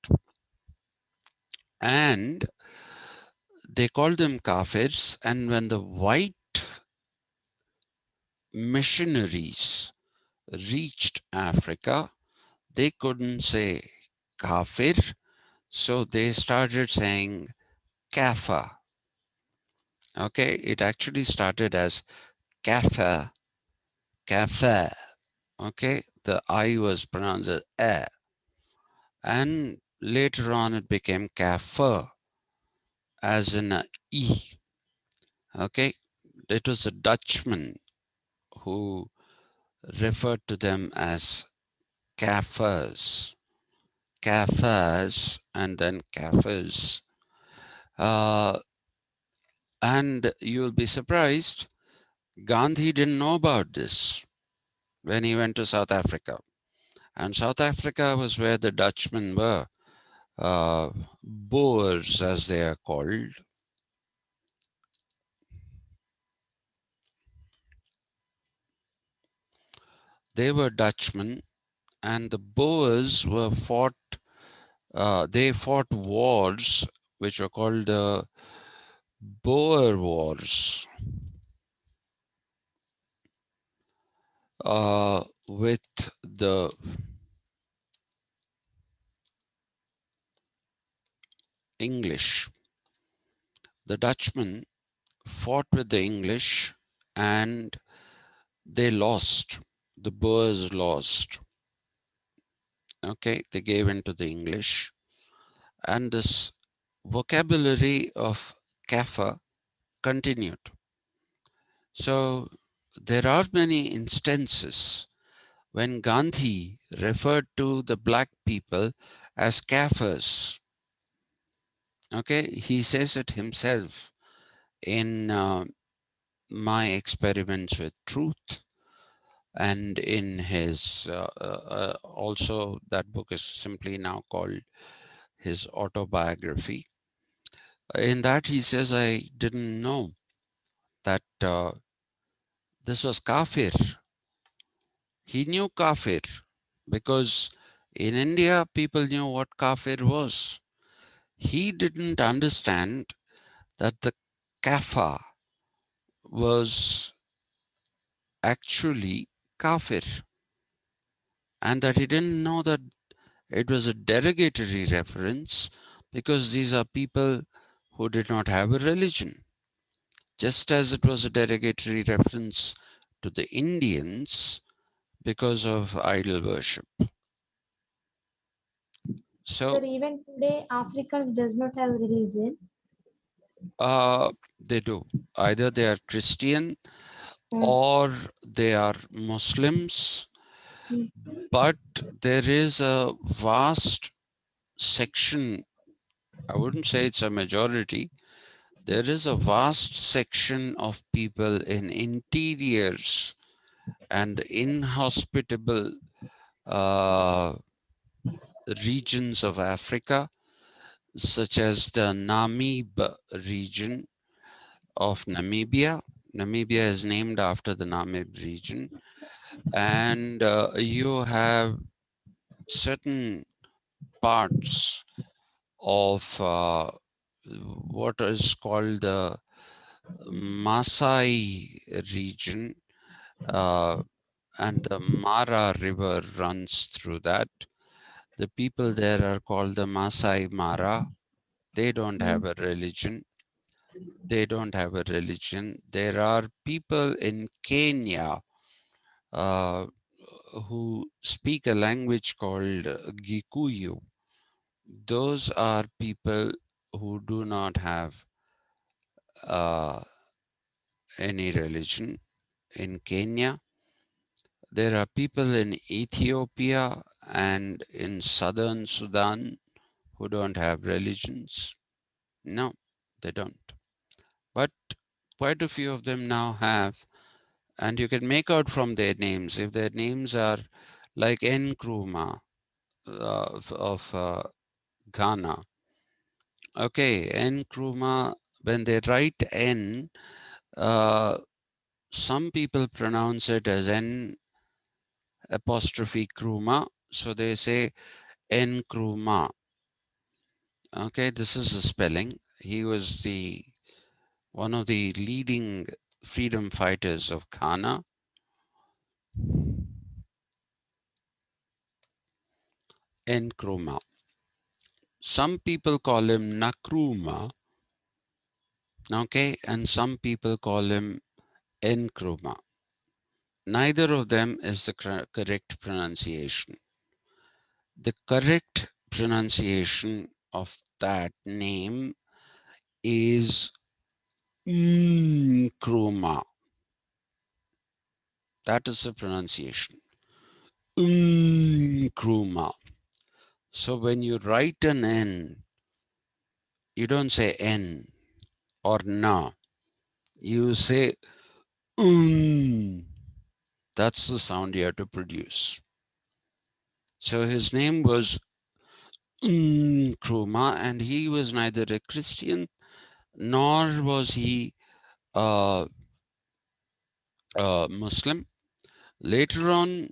And they called them kafirs. And when the white missionaries reached Africa, they couldn't say kafir. So they started saying kafa. Okay, it actually started as kafa, kafa. Okay, the I was pronounced as a. And later on it became kafir, as in a e. Okay, it was a Dutchman who referred to them as Kafirs. Kafirs and then Kafirs. And you'll be surprised, Gandhi didn't know about this when he went to South Africa. And South Africa was where the Dutchmen were, Boers as they are called. They were Dutchmen, and the Boers were they fought wars which were called the Boer Wars with the English. The Dutchmen fought with the English and they lost. The Boers lost. Okay, they gave in to the English. And this vocabulary of Kafir continued. So there are many instances when Gandhi referred to the black people as Kafirs. Okay, he says it himself in My Experiments with Truth, and in his also that book is simply now called his autobiography. In that he says, I didn't know that this was kafir. He knew kafir because in India people knew what kafir was. He didn't understand that the kafir was actually kafir, and that he didn't know that it was a derogatory reference because these are people who did not have a religion, just as it was a derogatory reference to the Indians because of idol worship. Sir, So even today, Africans does not have religion. they do. Either they are Christian Mm. or they are Muslims, Mm. but there is a vast section, I wouldn't say it's a majority, there is a vast section of people in interiors and inhospitable regions of Africa, such as the Namib region of Namibia. Namibia is named after the Namib region. And you have certain parts of what is called the Maasai region, and the Mara River runs through that. The people there are called the Maasai Mara. They don't have a religion. They don't have a religion. There are people in Kenya uh, who speak a language called Gikuyu. Those are people who do not have uh, any religion. In Kenya, there are people in Ethiopia and in southern Sudan who don't have religions. No, they don't. But quite a few of them now have, and you can make out from their names. If their names are like Nkrumah of Ghana. Okay, Nkrumah, when they write N, uh, some people pronounce it as N apostrophe Kruma, so they say Nkrumah. Okay, this is the spelling. He was one of the leading freedom fighters of Ghana. Nkrumah. Some people call him Nakrumah, okay, and some people call him Nkrumah. Neither of them is the correct pronunciation. The correct pronunciation of that name is Nkrumah. That is the pronunciation. Nkrumah. So when you write an N, you don't say N or Na. You say That's the sound you have to produce. So his name was Nkrumah, and he was neither a Christian nor was he a Muslim. Later on,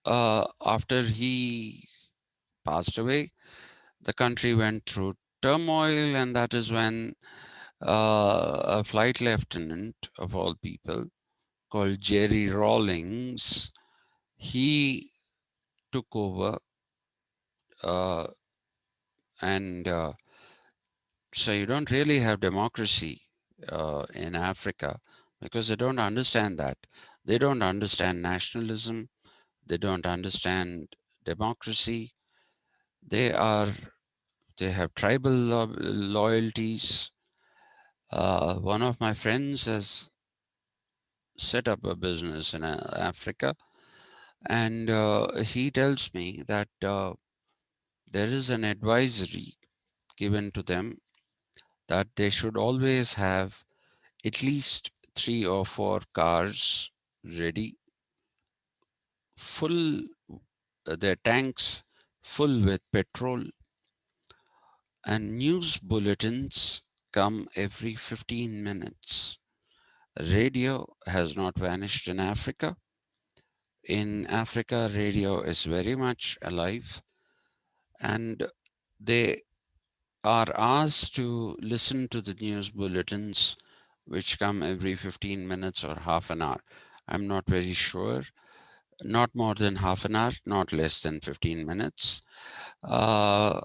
after he passed away, the country went through turmoil, and that is when a flight lieutenant of all people called Jerry Rawlings, he took over, and so you don't really have democracy in Africa because they don't understand that. They don't understand nationalism. They don't understand democracy. They have tribal loyalties. One of my friends has set up a business in Africa, and he tells me that there is an advisory given to them that they should always have at least 3 or 4 cars ready, full, their tanks full with petrol, and news bulletins come every 15 minutes. Radio has not vanished in Africa. In Africa, radio is very much alive, and they are asked to listen to the news bulletins which come every 15 minutes or half an hour. I'm not very sure. Not more than half an hour, not less than 15 minutes. And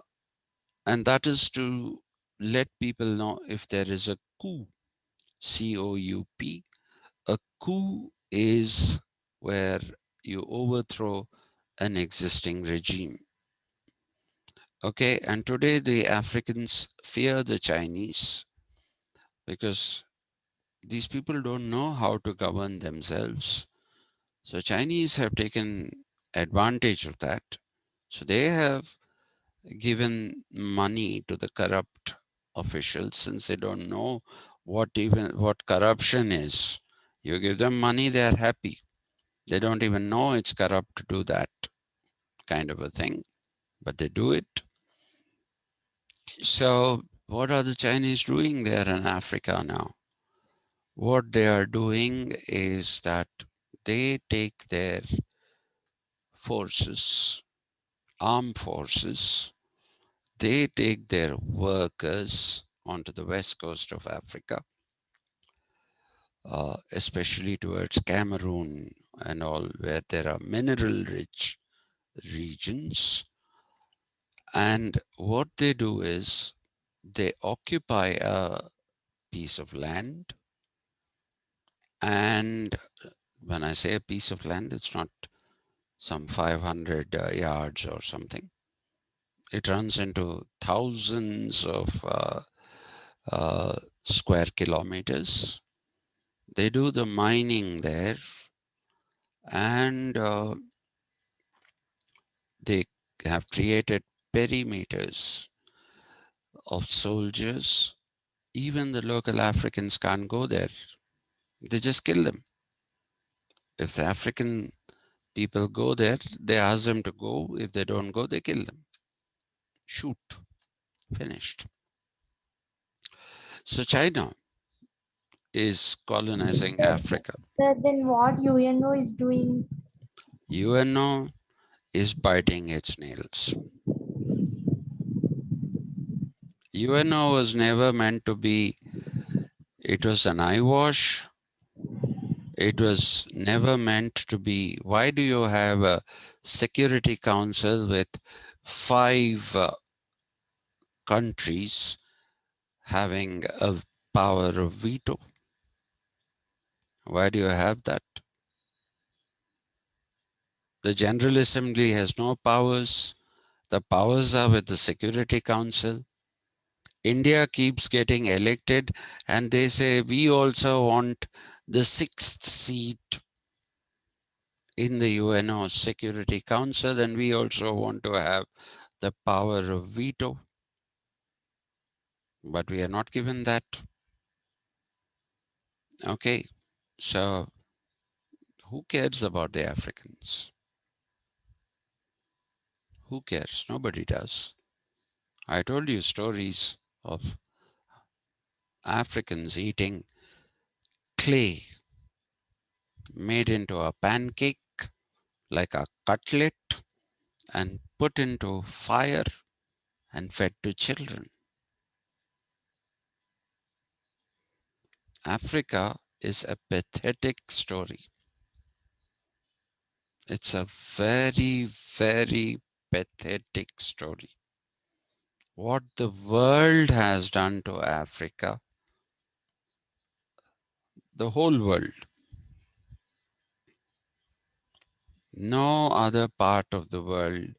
that is to let people know if there is a coup, C-O-U-P. A coup is where you overthrow an existing regime. Okay, and today the Africans fear the Chinese because these people don't know how to govern themselves. So Chinese have taken advantage of that. So they have given money to the corrupt officials since they don't know what corruption is. You give them money, they are happy. They don't even know it's corrupt to do that kind of a thing, but they do it. So what are the Chinese doing there in Africa now? What they are doing is that they take their forces, armed forces, they take their workers onto the west coast of Africa, especially towards Cameroon and all, where there are mineral-rich regions. And what they do is they occupy a piece of land. And when I say a piece of land, it's not some 500 yards or something. It runs into thousands of square kilometers. They do the mining there, and they have created perimeters of soldiers. Even the local Africans can't go there. They just kill them. If the African people go there, they ask them to go. If they don't go, they kill them. Shoot. Finished. So China is colonizing Africa. Sir, then what UNO is doing? UNO is biting its nails. UNO was never meant to be, it was an eyewash. It was never meant to be. Why do you have a Security Council with 5 countries having a power of veto? Why do you have that? The General Assembly has no powers. The powers are with the Security Council. India keeps getting elected and they say we also want the 6th seat in the UNO Security Council, and we also want to have the power of veto, but we are not given that. Okay, so who cares about the Africans? Who cares? Nobody does. I told you stories of Africans eating clay made into a pancake like a cutlet and put into fire and fed to children. Africa is a pathetic story. It's a very, very pathetic story. What the world has done to Africa, the whole world, no other part of the world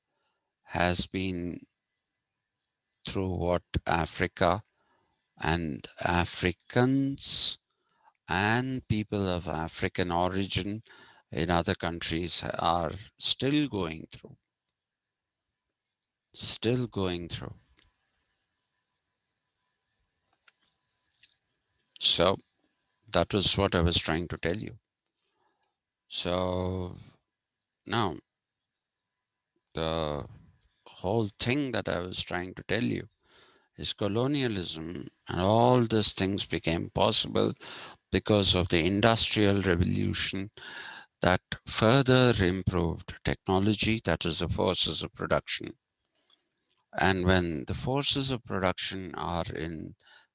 has been through what Africa and Africans and people of African origin in other countries are still going through. Still going through. So that was what I was trying to tell you. So now the whole thing that I was trying to tell you is colonialism and all these things became possible because of the Industrial Revolution that further improved technology, that is the forces of production. And when the forces of production are in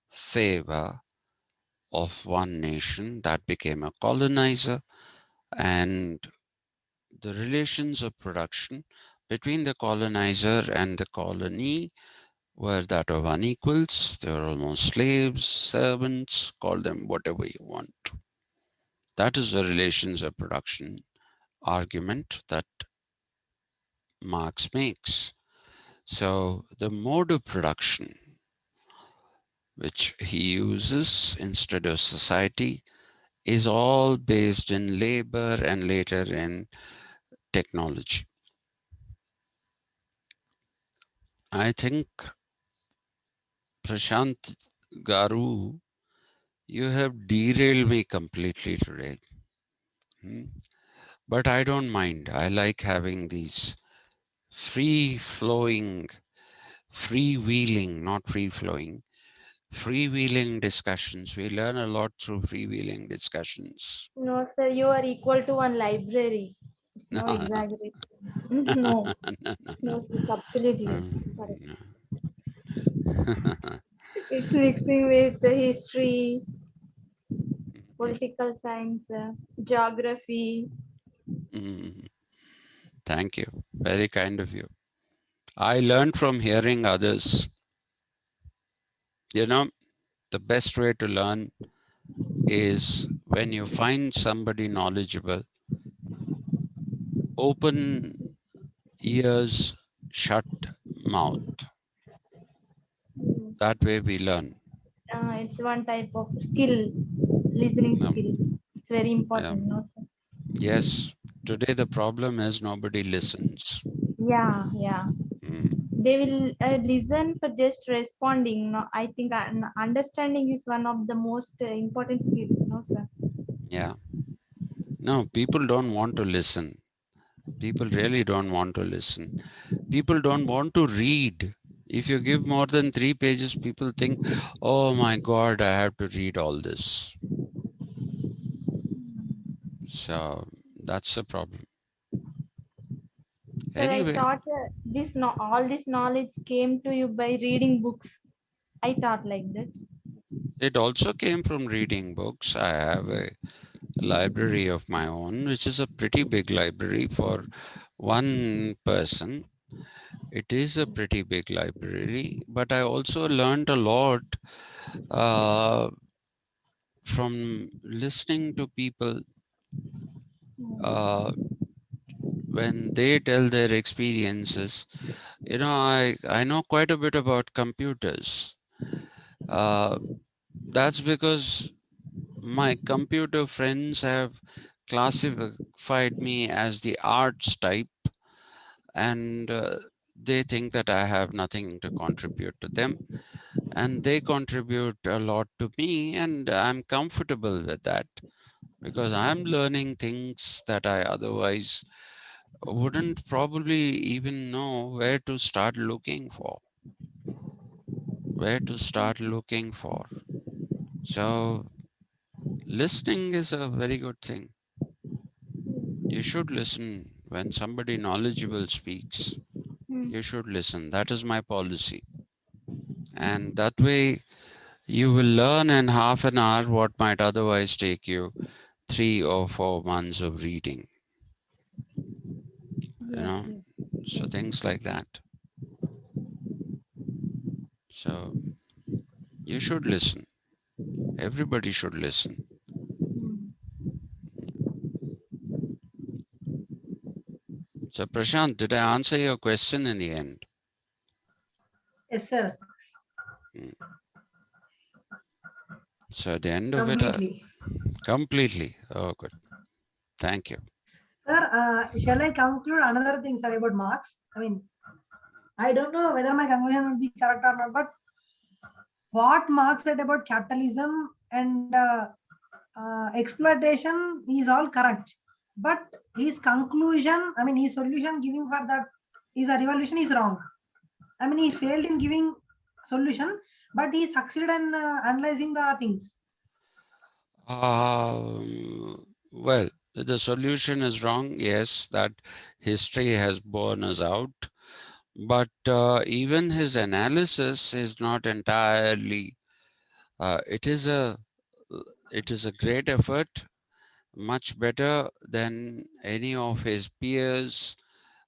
favor of one nation, that became a colonizer, and the relations of production between the colonizer and the colony were that of unequals. They were almost slaves, servants, call them whatever you want. That is the relations of production argument that Marx makes. So the mode of production which he uses instead of society is all based in labor and later in technology. I think, Prashant Garu, you have derailed me completely today. But I don't mind. I like having these free-flowing, freewheeling, not free-flowing, freewheeling discussions. We learn a lot through freewheeling discussions. No, sir, you are equal to one library. It's No, no no, exaggeration. No, no, no, no, no. it's absolutely No. correct. It's mixing with the history, political science, geography. Mm. Thank you. Very kind of you. I learned from hearing others. You know, the best way to learn is when you find somebody knowledgeable, open ears, shut mouth. Mm. That way we learn. It's one type of skill, listening Um, skill. It's very important, um, no, sir? yes, today the problem is nobody listens. Yeah, yeah. Mm, They will listen for just responding. No, I think understanding is one of the most important skills, no, sir? yeah. No, people don't want to listen. People really don't want to listen. People don't want to read. If you give more than 3 pages, people think, oh my God, I have to read all this. So that's the problem. Sir, I Anyway, thought this no all this knowledge came to you by reading books. I thought like that. it also came from reading books. I have a library of my own, which is a pretty big library for one person. It is a pretty big library, but I also learned a lot uh, from listening to people uh, when they tell their experiences. You know, I know quite a bit about computers. Uh, that's because my computer friends have classified me as the arts type, and they think that I have nothing to contribute to them, and they contribute a lot to me, and I'm comfortable with that because I'm learning things that I otherwise wouldn't probably even know where to start looking for. Where to start looking for. So, listening is a very good thing. You should listen when somebody knowledgeable speaks. You should listen. That is my policy. And that way, you will learn in half an hour what might otherwise take you 3 or 4 months of reading. You Yes, know, yes. so things like that. So, you should listen. Everybody should listen. So, Prashant, did I answer your question in the end? Yes, sir. Mm. So, at the end of it, Completely. completely. Oh, good. Thank you. Sir, shall I conclude another thing, sir, about Marx? I mean, I don't know whether my conclusion will be correct or not, but what Marx said about capitalism and exploitation is all correct. But his conclusion, I mean, his solution giving for that is a revolution is wrong. I mean, he failed in giving solution, but he succeeded in analyzing the things. Well, the solution is wrong. Yes, that history has borne us out. But even his analysis is not entirely. It is a great effort, much better than any of his peers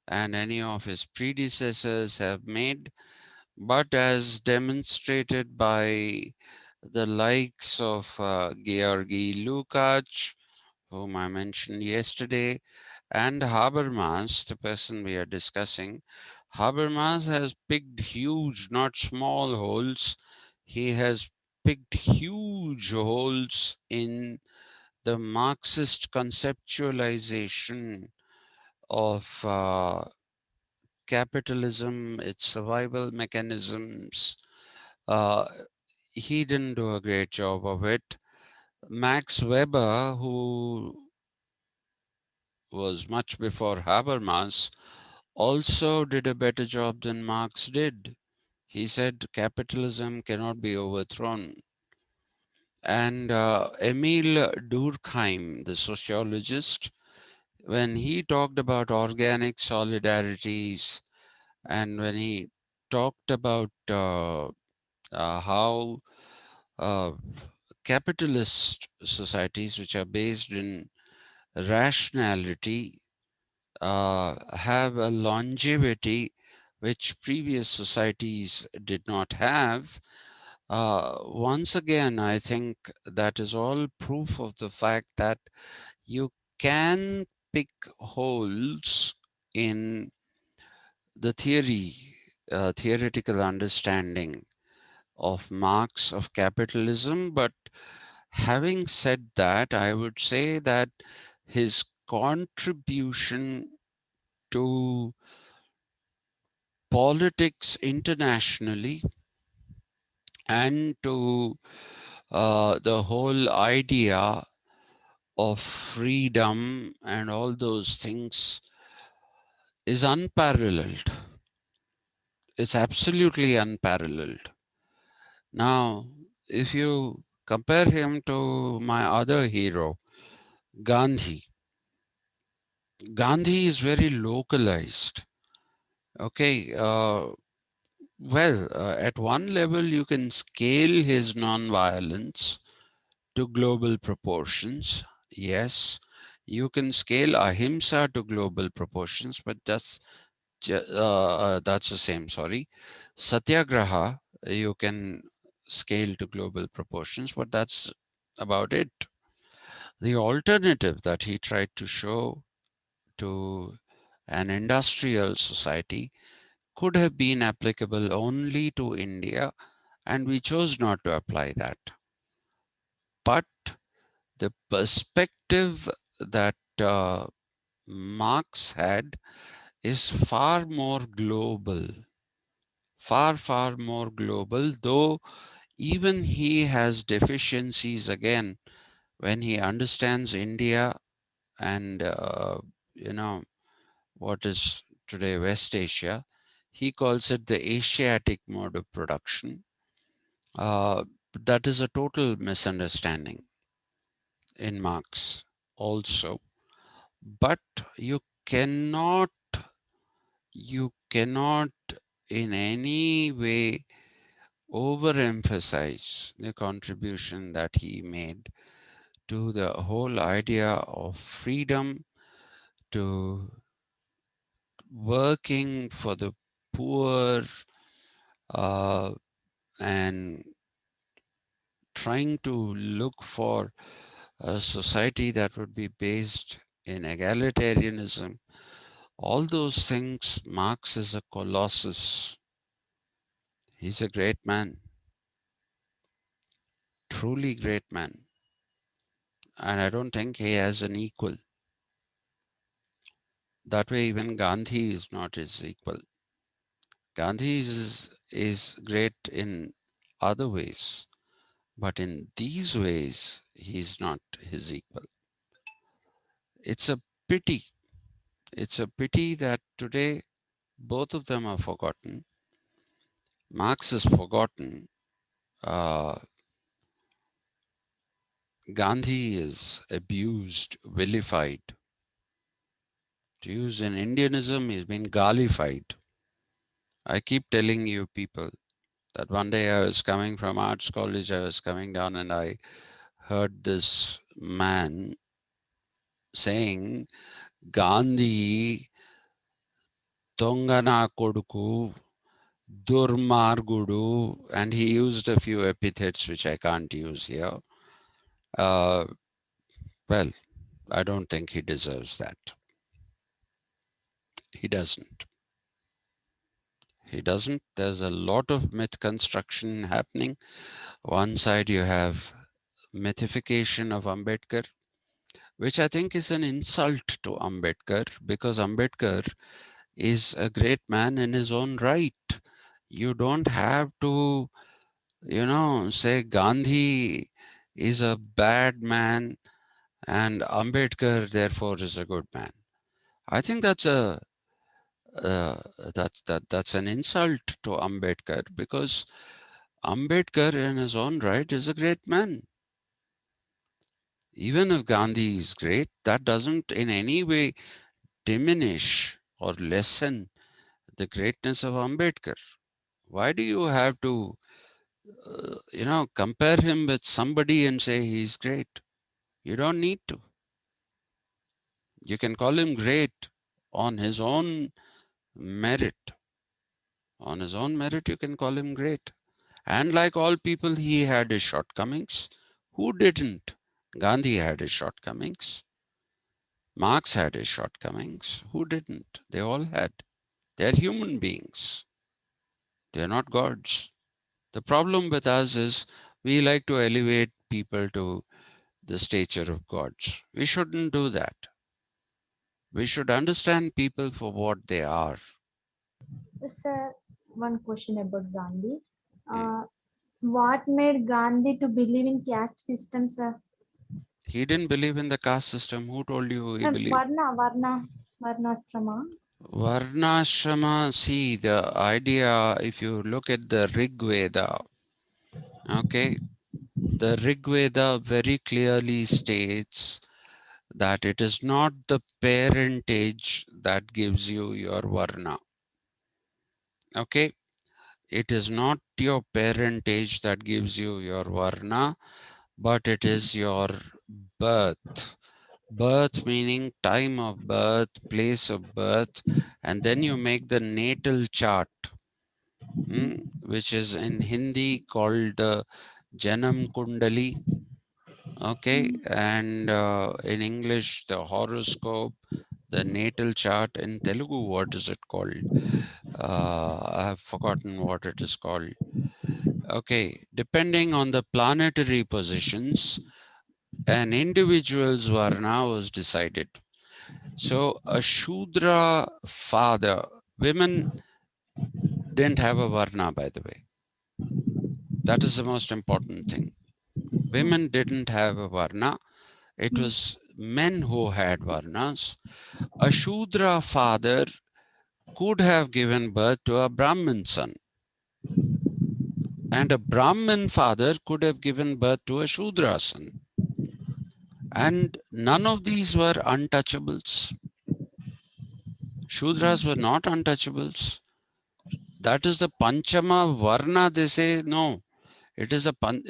and any of his predecessors have made. But as demonstrated by the likes of Georgi Lukács, whom I mentioned yesterday, and Habermas, the person we are discussing, Habermas has picked huge, not small holes. He has picked huge holes in the Marxist conceptualization of capitalism, its survival mechanisms. Uh, he didn't do a great job of it. Max Weber, who was much before Habermas, also did a better job than Marx did. He said capitalism cannot be overthrown. And Emil Durkheim, the sociologist, when he talked about organic solidarities and when he talked about how uh, capitalist societies, which are based in rationality, have a longevity which previous societies did not have. Once again, I think that is all proof of the fact that you can pick holes in the theoretical understanding of Marx of capitalism. But having said that, I would say that his contribution to politics internationally and to the whole idea of freedom and all those things is unparalleled. It's absolutely unparalleled. Now, if you compare him to my other hero, Gandhi, Gandhi is very localized. Okay, at one level, you can scale his non-violence to global proportions. Yes, you can scale Ahimsa to global proportions, but that's the same. Sorry, Satyagraha you can scale to global proportions, but that's about it. The alternative that he tried to show to an industrial society could have been applicable only to India, and we chose not to apply that. But the perspective that Marx had is far more global, far more global, though even he has deficiencies again when he understands India and, you know, what is today West Asia. He calls it the Asiatic mode of production. That is a total misunderstanding in Marx also. But cannot, you cannot in any way overemphasize the contribution that he made to the whole idea of freedom, to working for the poor, uh, and trying to look for a society that would be based in egalitarianism. All those things, Marx is a colossus. He's a great man, truly great man. And I don't think he has an equal. That way, even Gandhi is not his equal. Gandhi is great in other ways, but in these ways, he's not his equal. It's a pity. It's a pity that today both of them are forgotten. Marx is forgotten. Uh, Gandhi is abused, vilified. To use an Indianism, he's been Galified. I keep telling you people that one day I was coming from arts college, I was coming down and I heard this man saying, Gandhi, Tongana Koduku, Durmargudu, and he used a few epithets which I can't use here. Uh, well, I don't think he deserves that. He doesn't. He doesn't. There's a lot of myth construction happening. One side you have mythification of Ambedkar, which I think is an insult to Ambedkar, because Ambedkar is a great man in his own right. You don't have to, say Gandhi is a bad man and Ambedkar therefore is a good man. I think that's that's an insult to Ambedkar, because Ambedkar in his own right is a great man. Even if Gandhi is great, that doesn't in any way diminish or lessen the greatness of Ambedkar. Why do you have to, compare him with somebody and say he's great? You don't need to. You can call him great on his own merit. On his own merit, you can call him great. And like all people, he had his shortcomings. Who didn't? Gandhi had his shortcomings. Marx had his shortcomings. Who didn't? They all had. They're human beings. They're not gods. The problem with us is we like to elevate people to the stature of gods. We shouldn't do that. We should understand people for what they are. Sir, one question about Gandhi. Hmm. What made Gandhi to believe in caste system, sir? He didn't believe in the caste system. Who told you he believed? Varnashrama. Varnashrama, see the idea, if you look at the Rig Veda, okay, the Rig Veda very clearly states that it is not the parentage that gives you your Varna. Okay, it is not your parentage that gives you your Varna, but it is your birth. Birth meaning time of birth, place of birth, and then you make the natal chart, which is in Hindi called the Janam Kundali. Okay, and in English, the horoscope, the natal chart. In Telugu, what is it called? I have forgotten what it is called. Okay, depending on the planetary positions, an individual's Varna was decided. So a Shudra father, women didn't have a Varna, by the way. That is the most important thing. Women didn't have a Varna. It was men who had Varnas. A Shudra father could have given birth to a Brahmin son. And a Brahmin father could have given birth to a Shudra son. And none of these were untouchables. Shudras were not untouchables. That is the Panchama Varna. They say no. It is when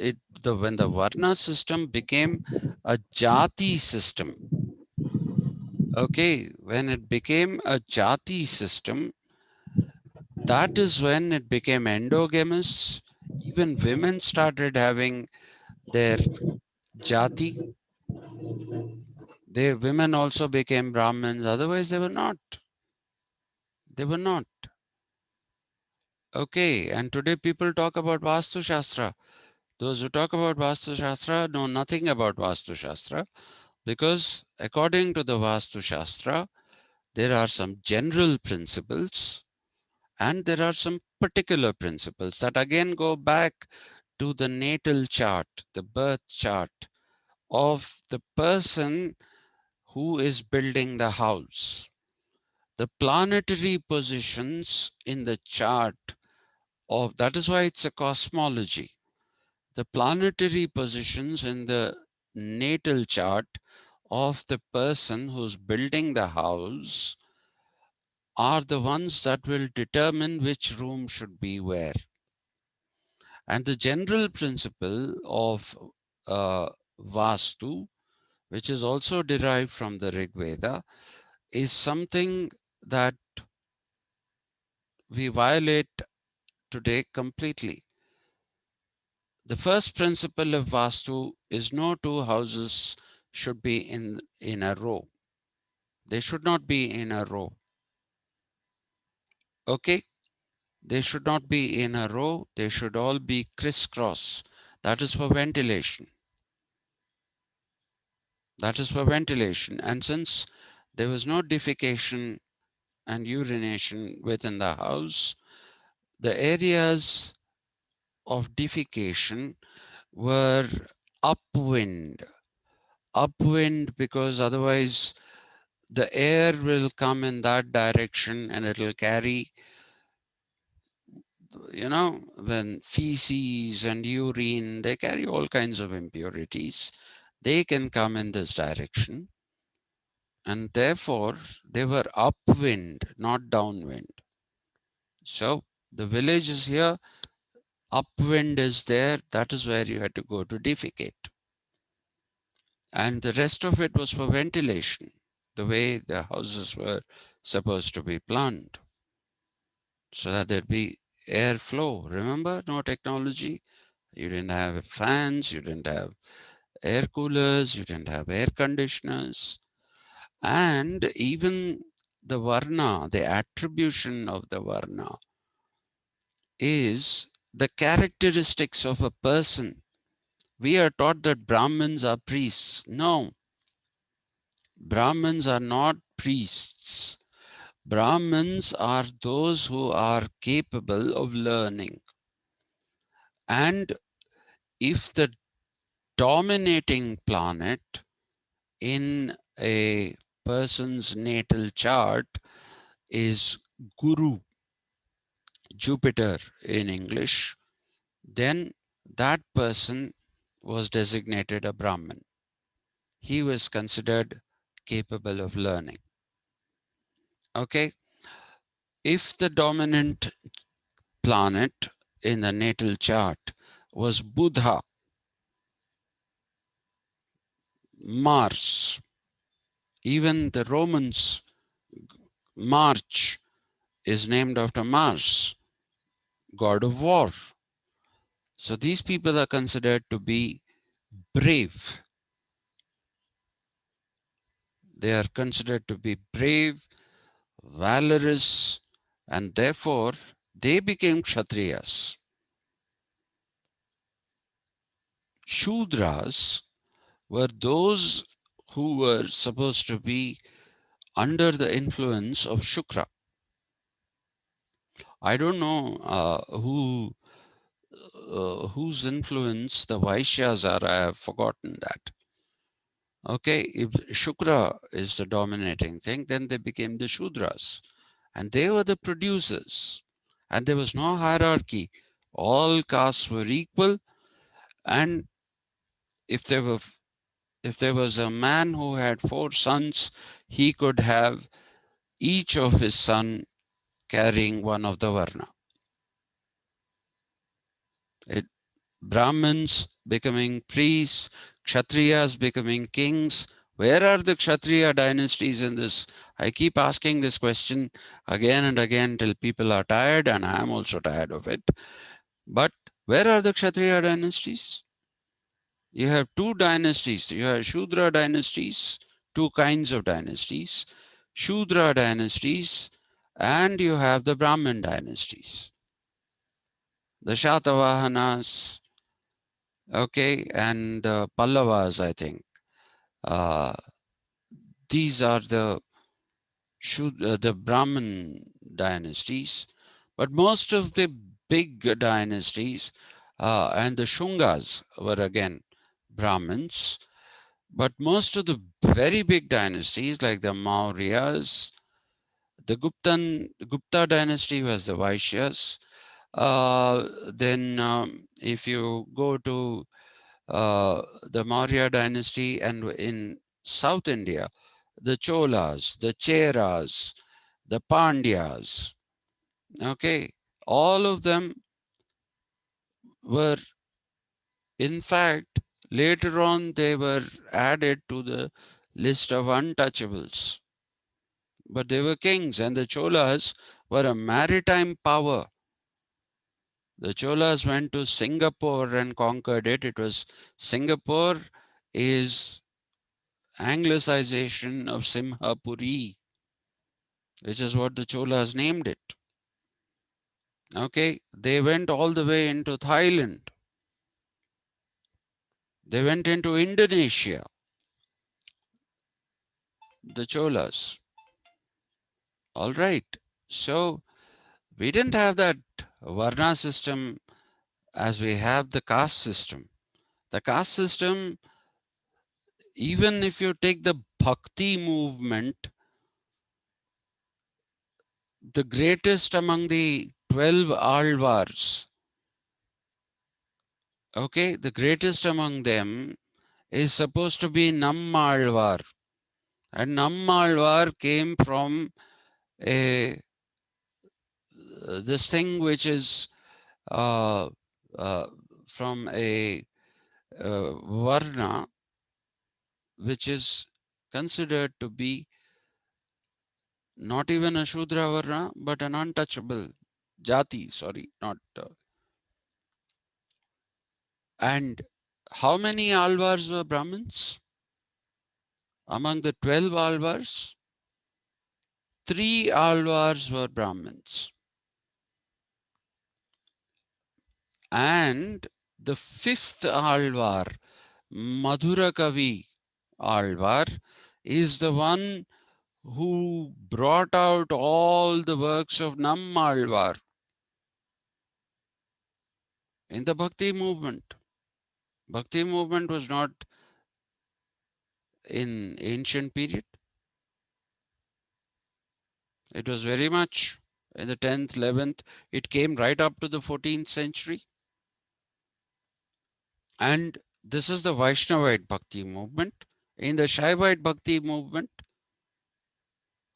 the Varna system became a Jati system. Okay, when it became a Jati system, that is when it became endogamous. Even women started having their Jati. Women also became Brahmins. Otherwise, they were not. They were not. Okay, and today people talk about Vastu Shastra. Those who talk about Vastu Shastra know nothing about Vastu Shastra, because according to the Vastu Shastra, there are some general principles and there are some particular principles that again go back to the natal chart, the birth chart of the person who is building the house. The planetary positions in the chart of, that is why it's a cosmology. The planetary positions in the natal chart of the person who's building the house are the ones that will determine which room should be where. And the general principle of Vastu, which is also derived from the Rig Veda, is something that we violate today completely. The first principle of Vastu is no two houses should be in a row. They should not be in a row. Okay? They should not be in a row. They should all be crisscross. That is for ventilation. That is for ventilation. And since there was no defecation and urination within the house, the areas of defecation were upwind. Upwind, because otherwise the air will come in that direction and it will carry, when feces and urine, they carry all kinds of impurities. They can come in this direction. And therefore, they were upwind, not downwind. So the village is here, upwind is there. That is where you had to go to defecate. And the rest of it was for ventilation, the way the houses were supposed to be planned, so that there'd be airflow. Remember, no technology. You didn't have fans, you didn't have air coolers, you didn't have air conditioners. And even the Varna, the attribution of the Varna, is the characteristics of a person. We are taught that Brahmins are priests. No, Brahmins are not priests. Brahmins are those who are capable of learning. And if the dominating planet in a person's natal chart is Guru, Jupiter in English, then that person was designated a Brahmin. He was considered capable of learning. Okay, if the dominant planet in the natal chart was Buddha, Mars, even the Romans, March is named after Mars, god of war. So these people are considered to be brave. They are considered to be brave, valorous, and therefore they became Kshatriyas. Shudras were those who were supposed to be under the influence of Shukra. I don't know whose influence the Vaishyas are. I have forgotten that. Okay, if Shukra is the dominating thing, then they became the Shudras, and they were the producers, and there was no hierarchy. All castes were equal, and if there were if there was a man who had 4 sons, he could have each of his son carrying one of the Varna. Brahmins becoming priests, Kshatriyas becoming kings. Where are the Kshatriya dynasties in this? I keep asking this question again and again till people are tired, and I am also tired of it. But where are the Kshatriya dynasties? You have 2 dynasties. You have Shudra dynasties, 2 kinds of dynasties, Shudra dynasties, and you have the Brahmin dynasties. The Shatavahanas, okay, and the Pallavas, I think. These are the Brahmin dynasties, but most of the big dynasties and the Shungas were again Brahmins, but most of the very big dynasties like the Mauryas, the Gupta dynasty was the Vaishyas. Then if you go to the Maurya dynasty, and in South India, the Cholas, the Cheras, the Pandyas, okay, all of them were, in fact, later on they were added to the list of untouchables. But they were kings, and the Cholas were a maritime power. The Cholas went to Singapore and conquered it. It was Singapore is Anglicization of Simhapuri, which is what the Cholas named it. Okay, they went all the way into Thailand. They went into Indonesia, the Cholas. All right, so we didn't have that Varna system as we have the caste system. The caste system, even if you take the Bhakti movement, the greatest among the 12 Alvars, okay, the greatest among them is supposed to be Nammalvar. And Nammalvar came from a this thing which is uh, uh, from a Varna which is considered to be not even a Shudra Varna but an untouchable Jati, sorry, not. And how many Alvars were Brahmins? Among the 12 Alvars, 3 Alvars were Brahmins. And the 5th Alvar, Madhura Kavi Alvar, is the one who brought out all the works of Nammalvar in the Bhakti movement. Bhakti movement was not in ancient period. It was very much in the 10th, 11th. It came right up to the 14th century. And this is the Vaishnavite Bhakti movement. In the Shaivite Bhakti movement,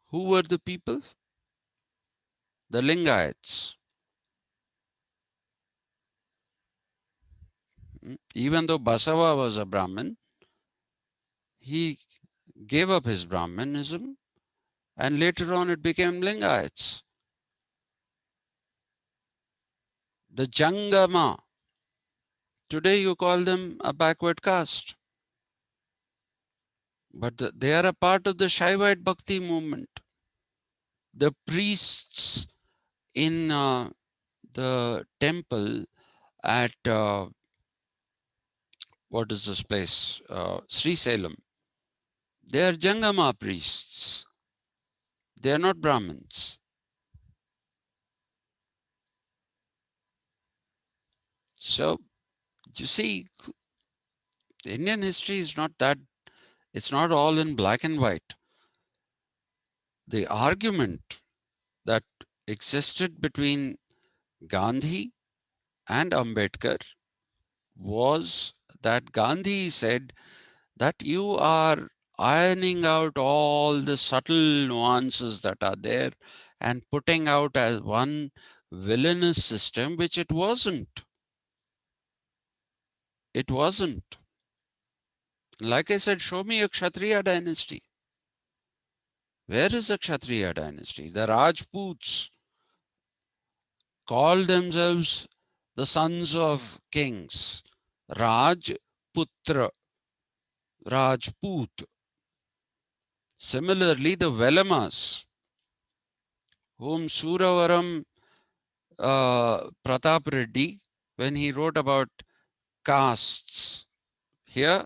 who were the people? The Lingayats. Even though Basava was a Brahmin, he gave up his Brahmanism and later on it became Lingayats. The Jangama, today you call them a backward caste, but they are a part of the Shaivite Bhakti movement. The priests in the temple at what is this place? Sri Salem. They are Jangama priests. They are not Brahmins. So you see, Indian history is not that, it's not all in black and white. The argument that existed between Gandhi and Ambedkar was that Gandhi said that you are ironing out all the subtle nuances that are there and putting out as one villainous system, which it wasn't. It wasn't. Like I said, show me a Kshatriya dynasty. Where is the Kshatriya dynasty? The Rajputs call themselves the sons of kings. Rajputra, Rajput. Similarly, the Velamas, whom Suravaram Pratap Reddy, when he wrote about castes, here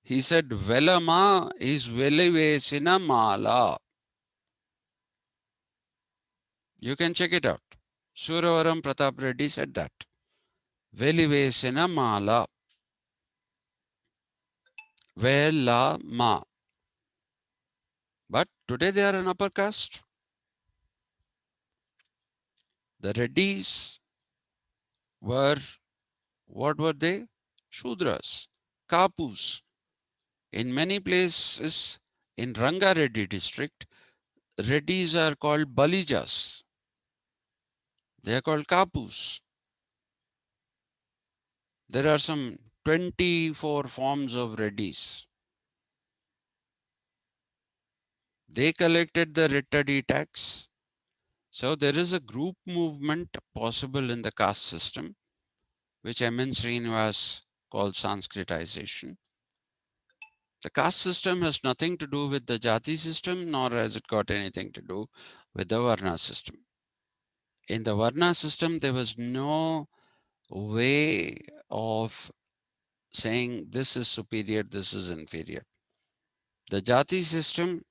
he said Velama is Velivesina Mala. You can check it out. Suravaram Pratap Reddy said that. Velivesina Mala. Velama. But today they are an upper caste. The Reddys were, what were they? Shudras, Kapus. In many places in Rangareddy district, Reddys are called Balijas. They are called Kapus. There are some 24 forms of Reddys. They collected the Rittadi tax. So there is a group movement possible in the caste system, which M.N. Srinivas called Sanskritization. The caste system has nothing to do with the Jati system, nor has it got anything to do with the Varna system. In the Varna system, there was no way of saying this is superior, this is inferior. The Jati system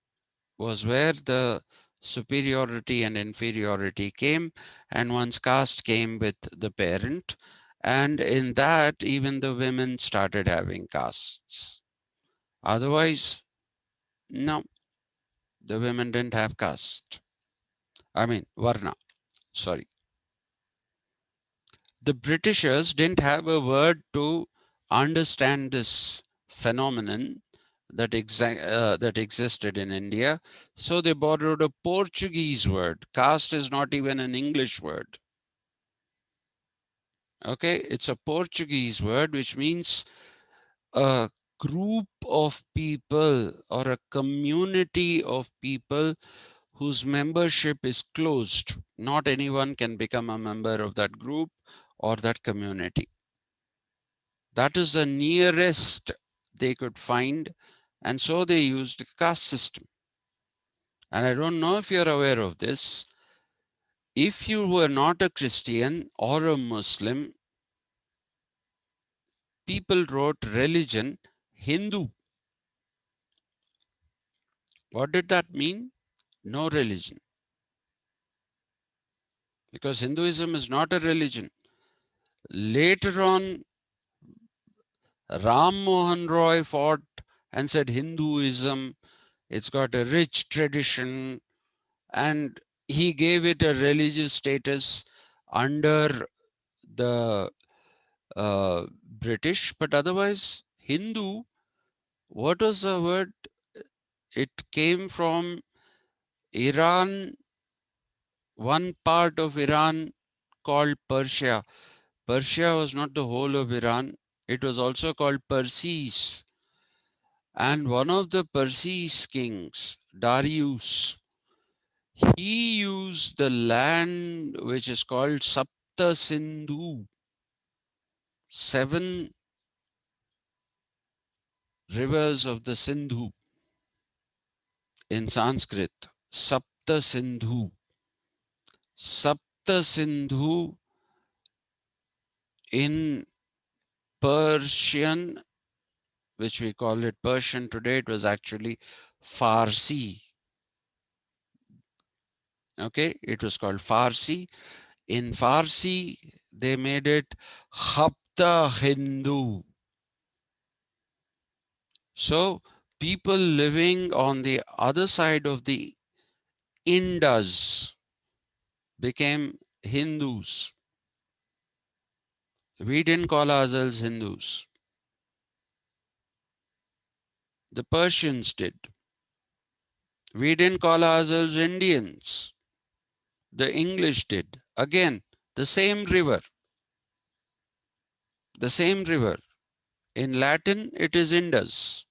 was where the superiority and inferiority came, and one's caste came with the parent. And in that, even the women started having castes. Otherwise, no, the women didn't have caste. I mean, Varna, sorry. The Britishers didn't have a word to understand this phenomenon that, that existed in India. So they borrowed a Portuguese word. Caste is not even an English word. Okay, it's a Portuguese word, which means a group of people or a community of people whose membership is closed. Not anyone can become a member of that group or that community. That is the nearest they could find, and so they used a caste system. And I don't know if you're aware of this. If you were not a Christian or a Muslim, people wrote religion Hindu. What did that mean? No religion. Because Hinduism is not a religion. Later on, Ram Mohan Roy fought and said Hinduism, it's got a rich tradition, and he gave it a religious status under the British. But otherwise, Hindu, what was the word? It came from Iran, one part of Iran called Persia. Persia was not the whole of Iran. It was also called Perses. And one of the Perses kings, Darius, he used the land which is called Sapta Sindhu, 7 rivers of the Sindhu in Sanskrit. Sapta Sindhu. Sapta Sindhu in Persian which we call it Persian today, it was actually Farsi. Okay, it was called Farsi. In Farsi, they made it Hapta Hindu. So people living on the other side of the Indus became Hindus. We didn't call ourselves Hindus. The Persians did. We didn't call ourselves Indians. The English did. Again, the same river. The same river. In Latin, it is Indus.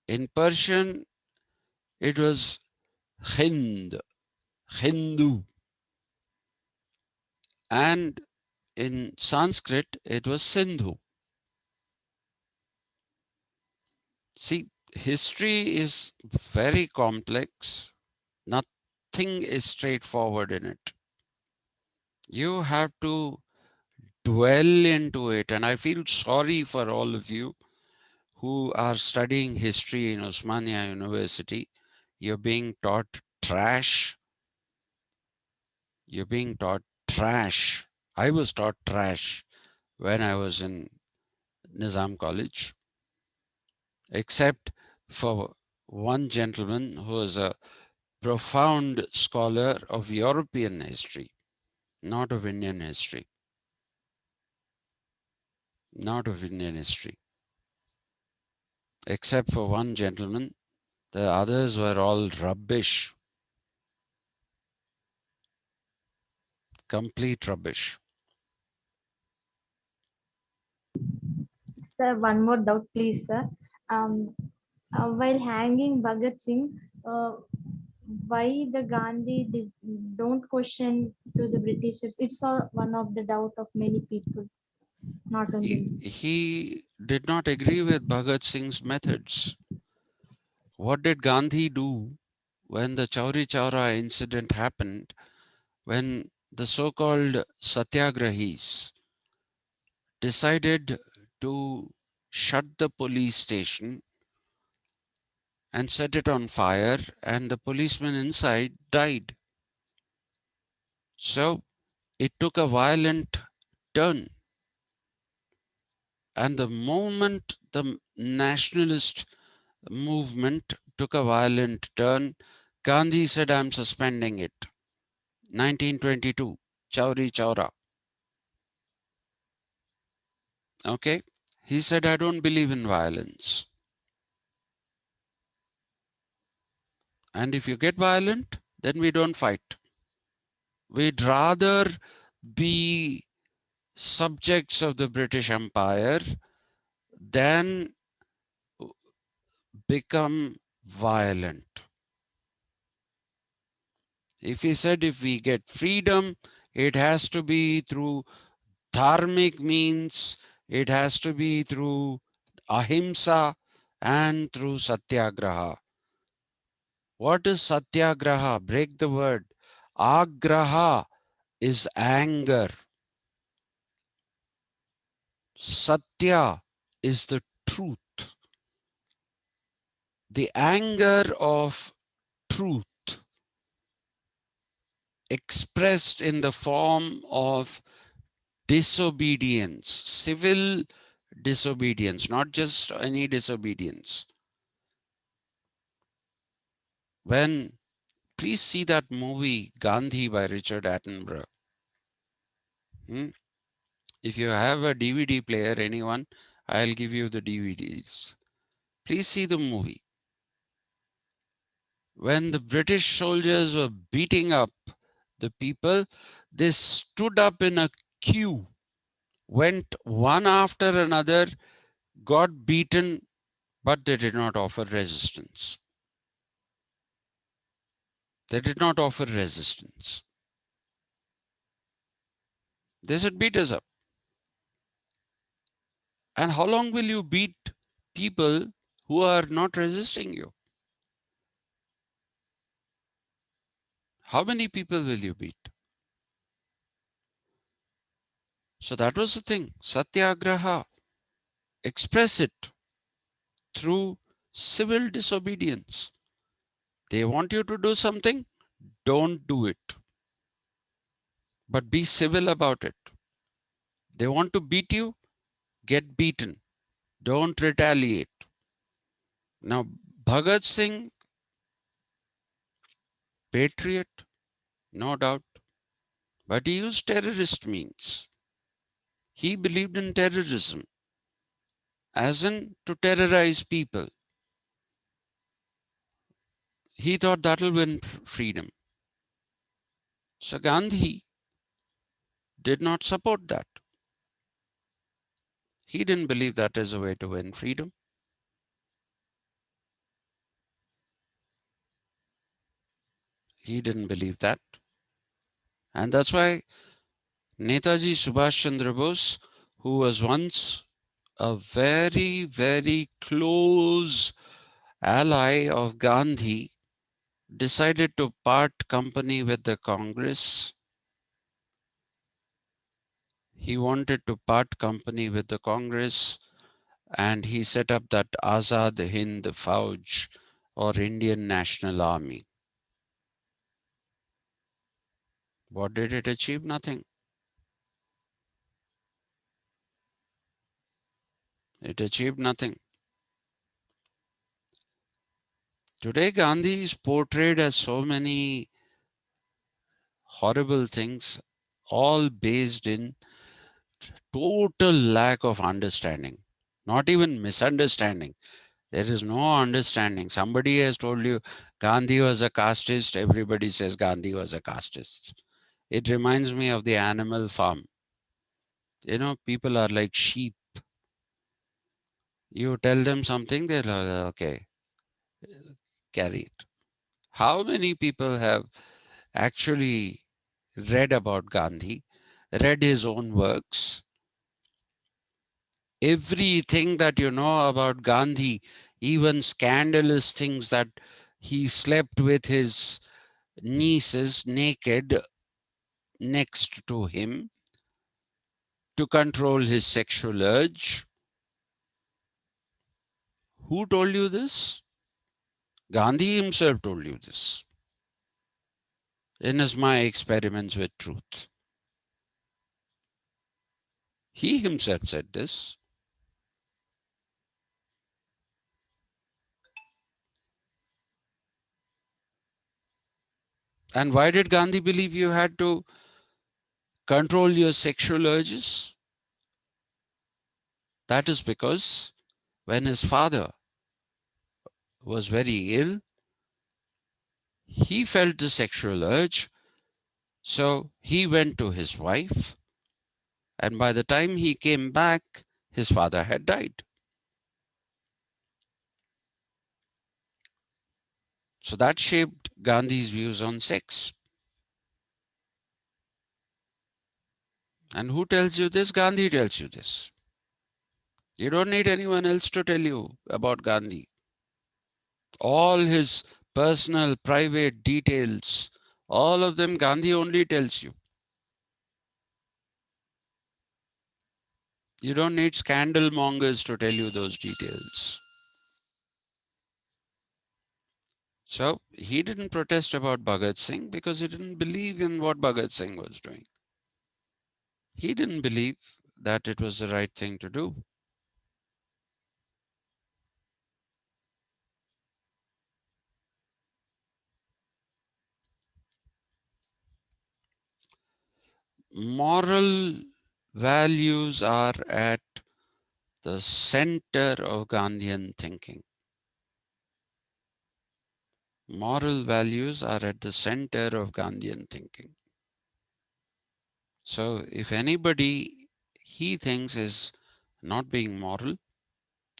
In Persian, it was Hind, Hindu. And in Sanskrit, it was Sindhu. See, history is very complex. Nothing is straightforward in it. You have to dwell into it. And I feel sorry for all of you who are studying history in Osmania University. You're being taught trash. You're being taught trash. I was taught trash when I was in Nizam College, except for one gentleman who was a profound scholar of European history, not of Indian history, not of Indian history. Except for one gentleman, the others were all rubbish, complete rubbish. Sir, one more doubt, please, sir. Um, while hanging Bhagat Singh, why the don't question to the Britishers? It's one of the doubt of many people, not only me. He did not agree with Bhagat Singh's methods. What did Gandhi do when the Chauri Chaura incident happened, when the so-called Satyagrahis decided to shut the police station and set it on fire, and the policeman inside died? So it took a violent turn. And the moment the nationalist movement took a violent turn, Gandhi said, I'm suspending it. 1922, Chauri Chaura. Okay? He said, I don't believe in violence. And if you get violent, then we don't fight. We'd rather be subjects of the British Empire than become violent. If he said if we get freedom, it has to be through dharmic means, it has to be through ahimsa and through satyagraha. What is satyagraha? Break the word. Agraha is anger. Satya is the truth. The anger of truth expressed in the form of disobedience, civil disobedience, not just any disobedience. When, please see that movie Gandhi by Richard Attenborough. If you have a DVD player, anyone, I'll give you the DVDs. Please see the movie. When the British soldiers were beating up the people, they stood up in a queue, went one after another, got beaten, but they did not offer resistance. They did not offer resistance. They said, beat us up. And how long will you beat people who are not resisting you? How many people will you beat? So that was the thing. Satyagraha. Express it. through civil disobedience. They want you to do something, don't do it, but be civil about it. They want to beat you, get beaten. Don't retaliate. Now, Bhagat Singh, patriot, no doubt, but he used terrorist means. He believed in terrorism, as in to terrorize people. He thought that'll win freedom. So Gandhi did not support that. He didn't believe that is a way to win freedom. He didn't believe that. And that's why Netaji Subhash Chandra Bose, who was once a very, very close ally of Gandhi, decided to part company with the Congress. He wanted to part company with the Congress, and he set up that Azad Hind Fauj, or Indian National Army. What did it achieve? Nothing. It achieved nothing. Today, Gandhi is portrayed as so many horrible things, all based in total lack of understanding, not even misunderstanding. There is no understanding. Somebody has told you Gandhi was a casteist, everybody says Gandhi was a casteist. It reminds me of the Animal Farm. You know, people are like sheep. You tell them something, they're like, okay, carry it. How many people have actually read about Gandhi, read his own works? Everything that you know about Gandhi, even scandalous things that he slept with his nieces naked next to him to control his sexual urge. Who told you this? Gandhi himself told you this in his My Experiments with Truth. He himself said this. And why did Gandhi believe you had to control your sexual urges? That is because when his father was very ill, he felt the sexual urge. So he went to his wife, and by the time he came back, his father had died. So that shaped Gandhi's views on sex. And who tells you this? Gandhi tells you this. You don't need anyone else to tell you about Gandhi. All his personal, private details, all of them Gandhi only tells you. You don't need scandal mongers to tell you those details. So he didn't protest about Bhagat Singh because he didn't believe in what Bhagat Singh was doing. He didn't believe that it was the right thing to do. Moral values are at the center of Gandhian thinking. Moral values are at the center of Gandhian thinking. So if anybody he thinks is not being moral,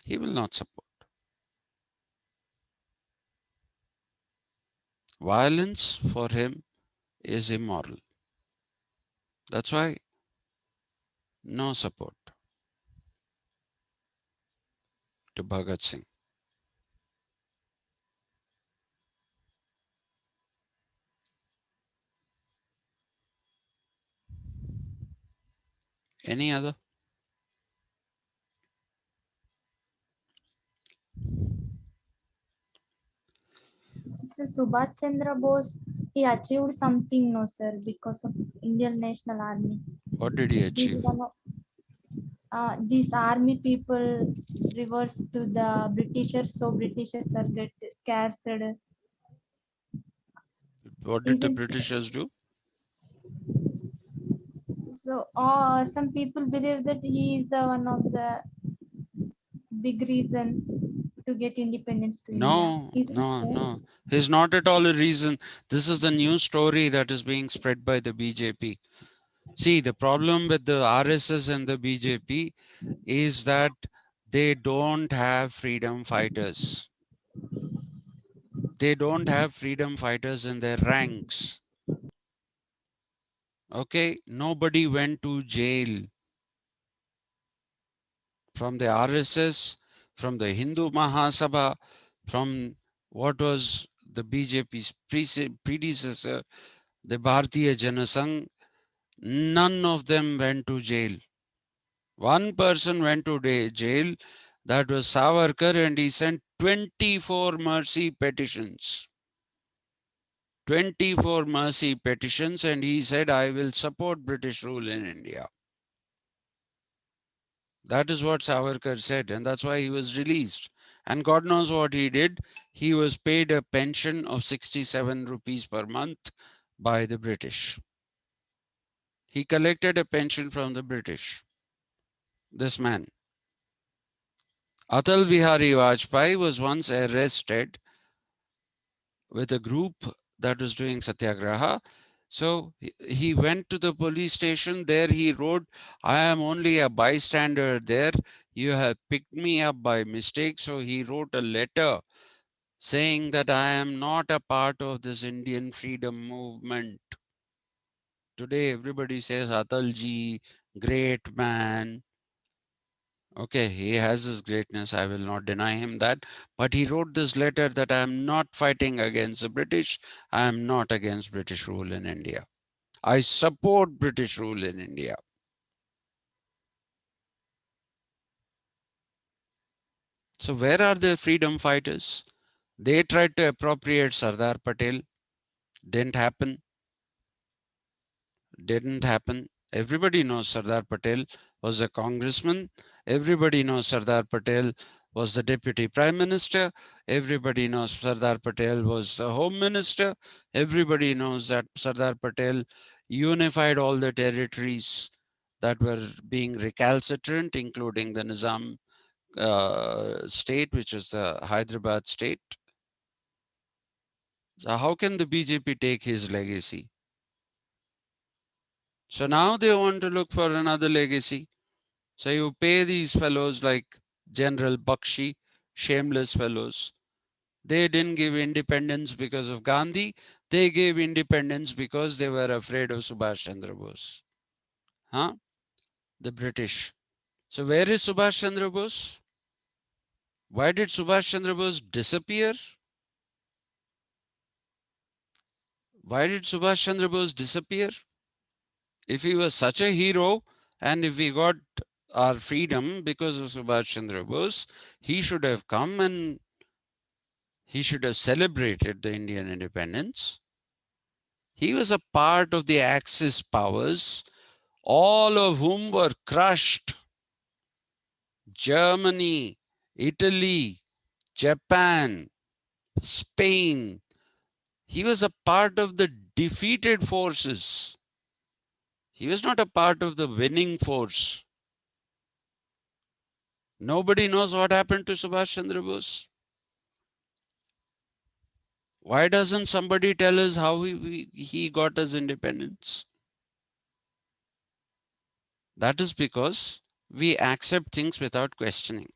he will not support. Violence for him is immoral. That's why no support to Bhagat Singh. Any other? So Subhash Chandra Bose, he achieved something, no sir, because of Indian National Army. What did he He's achieve? one of these army people reverse to the Britishers, so Britishers are get scared. What did the Isn't Britishers do? so? Some people believe that he is the one of the big reason to get independence to India. No, Isn't no, so? no. He's not at all a reason. This is the new story that is being spread by the BJP. See, the problem with the RSS and the BJP is that they don't have freedom fighters. They don't have freedom fighters in their ranks. Okay, nobody went to jail from the RSS, from the Hindu Mahasabha, from what was the BJP's predecessor, the Bharatiya Janasangh. None of them went to jail. One person went to jail, that was Savarkar, and he sent 24 mercy petitions. 24 mercy petitions, and he said, I will support British rule in India. That is what Savarkar said, and that's why he was released. And God knows what he did. He was paid a pension of 67 rupees per month by the British. He collected a pension from the British. This man. Atal Bihari Vajpayee was once arrested with a group that was doing Satyagraha. So he went to the police station. There he wrote, I am only a bystander there. You have picked me up by mistake. So he wrote a letter saying that I am not a part of this Indian freedom movement. Today everybody says Atalji, great man. Okay, he has his greatness. I will not deny him that. But he wrote this letter that I am not fighting against the British. I am not against British rule in India. I support British rule in India. So where are the freedom fighters? They tried to appropriate Sardar Patel. Didn't happen. Didn't happen. Everybody knows Sardar Patel was a congressman. Everybody knows Sardar Patel was the deputy prime minister. Everybody knows Sardar Patel was the home minister. Everybody knows that Sardar Patel unified all the territories that were being recalcitrant, including the Nizam state, which is the Hyderabad state. So how can the BJP take his legacy? So now they want to look for another legacy. So you pay these fellows like General Bakshi, shameless fellows. They didn't give independence because of Gandhi. They gave independence because they were afraid of Subhash Chandra Bose. Huh? The British. So where is Subhash Chandra Bose? Why did Subhash Chandra Bose disappear? Why did Subhash Chandra Bose disappear? If he was such a hero and if we got our freedom because of Subhash Chandra Bose, he should have come and he should have celebrated the Indian independence. He was a part of the Axis powers, all of whom were crushed. Germany, Italy, Japan, Spain. He was a part of the defeated forces. He was not a part of the winning force. Nobody knows what happened to Subhash Chandra Bose. Why doesn't somebody tell us how he got his independence? That is because we accept things without questioning.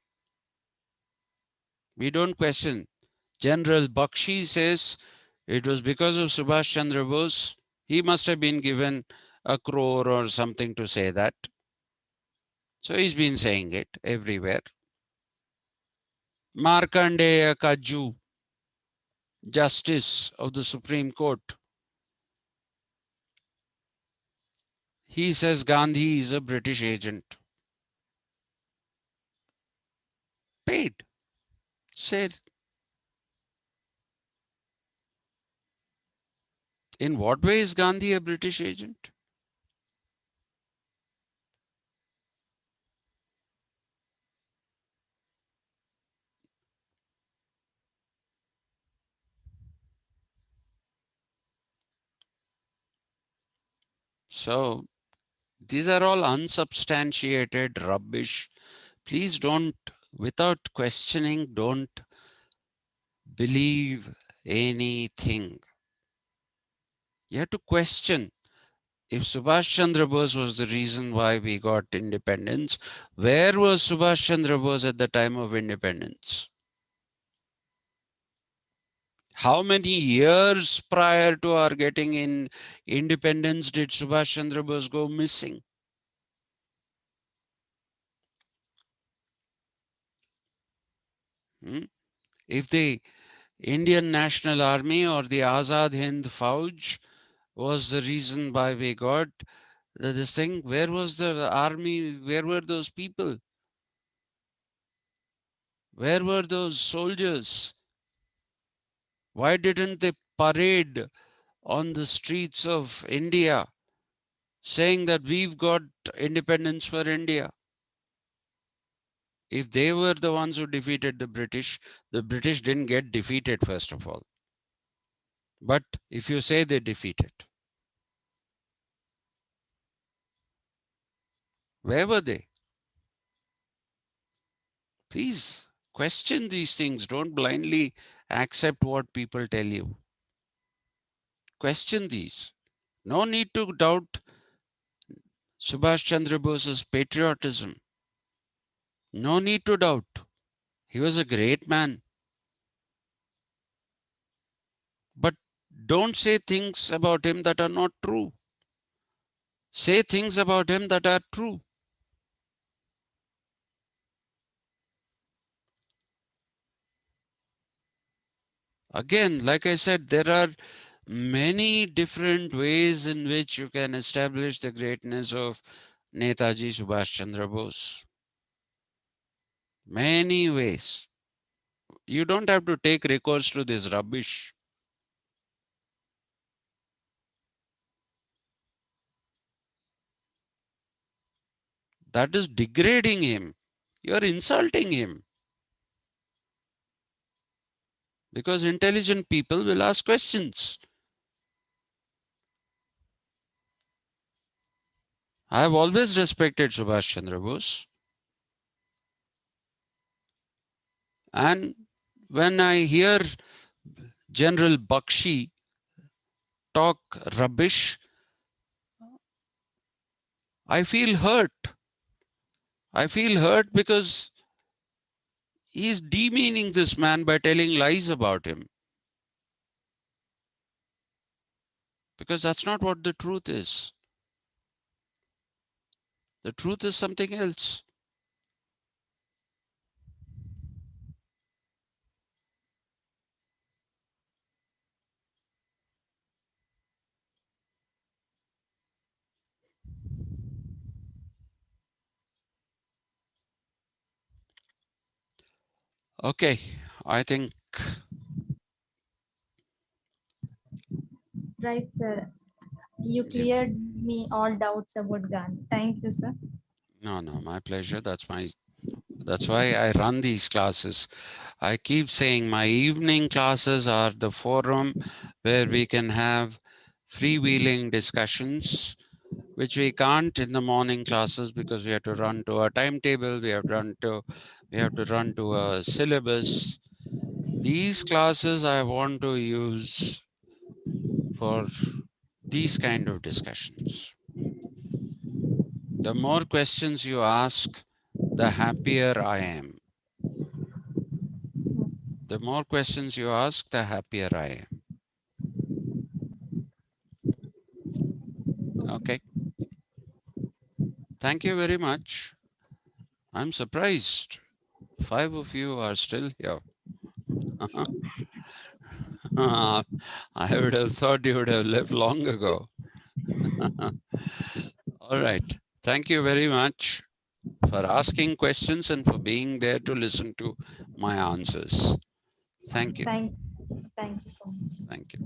We don't question. General Bakshi says it was because of Subhash Chandra Bose. He must have been given a crore or something to say that. So he's been saying it everywhere. Markandeya Kaju, Justice of the Supreme Court. He says Gandhi is a British agent. Paid. Said In what way is Gandhi a British agent? So these are all unsubstantiated rubbish. Please don't, without questioning, don't believe anything. You have to question. If Subhash Chandra Bose was the reason why we got independence, where was Subhash Chandra Bose at the time of independence? How many years prior to our getting in independence did Subhash Chandra Bose go missing? If the Indian National Army or the Azad Hind Fauj was the reason why we got this thing, where was the army? Where were those people? Where were those soldiers? Why didn't they parade on the streets of India saying that we've got independence for India? If they were the ones who defeated the British didn't get defeated, first of all. But if you say they defeated, where were they? Please question these things. Don't blindly accept what people tell you. Question these. No need to doubt Subhash Chandra Bose's patriotism. No need to doubt. He was a great man. But don't say things about him that are not true. Say things about him that are true. Again, like I said, there are many different ways in which you can establish the greatness of Netaji Subhash Chandra Bose. Many ways. You don't have to take recourse to this rubbish. That is degrading him. You are insulting him. Because intelligent people will ask questions. I have always respected Subhash Chandra Bose. And when I hear General Bakshi talk rubbish, I feel hurt. I feel hurt because he's demeaning this man by telling lies about him. Because that's not what the truth is. The truth is something else. Okay, I think. Right, sir. You cleared me all doubts about Gandhi. Thank you, sir. No, my pleasure. That's why I run these classes. I keep saying my evening classes are the forum where we can have freewheeling discussions, which we can't in the morning classes because we have to run to a timetable, we have to run to a syllabus. These classes I want to use for these kind of discussions. The more questions you ask, the happier I am. The more questions you ask, the happier I am. Okay. Thank you very much. I'm surprised. 5 of you are still here. I would have thought you would have left long ago. All right. Thank you very much for asking questions and for being there to listen to my answers. Thank you. Thank you so much. Thank you.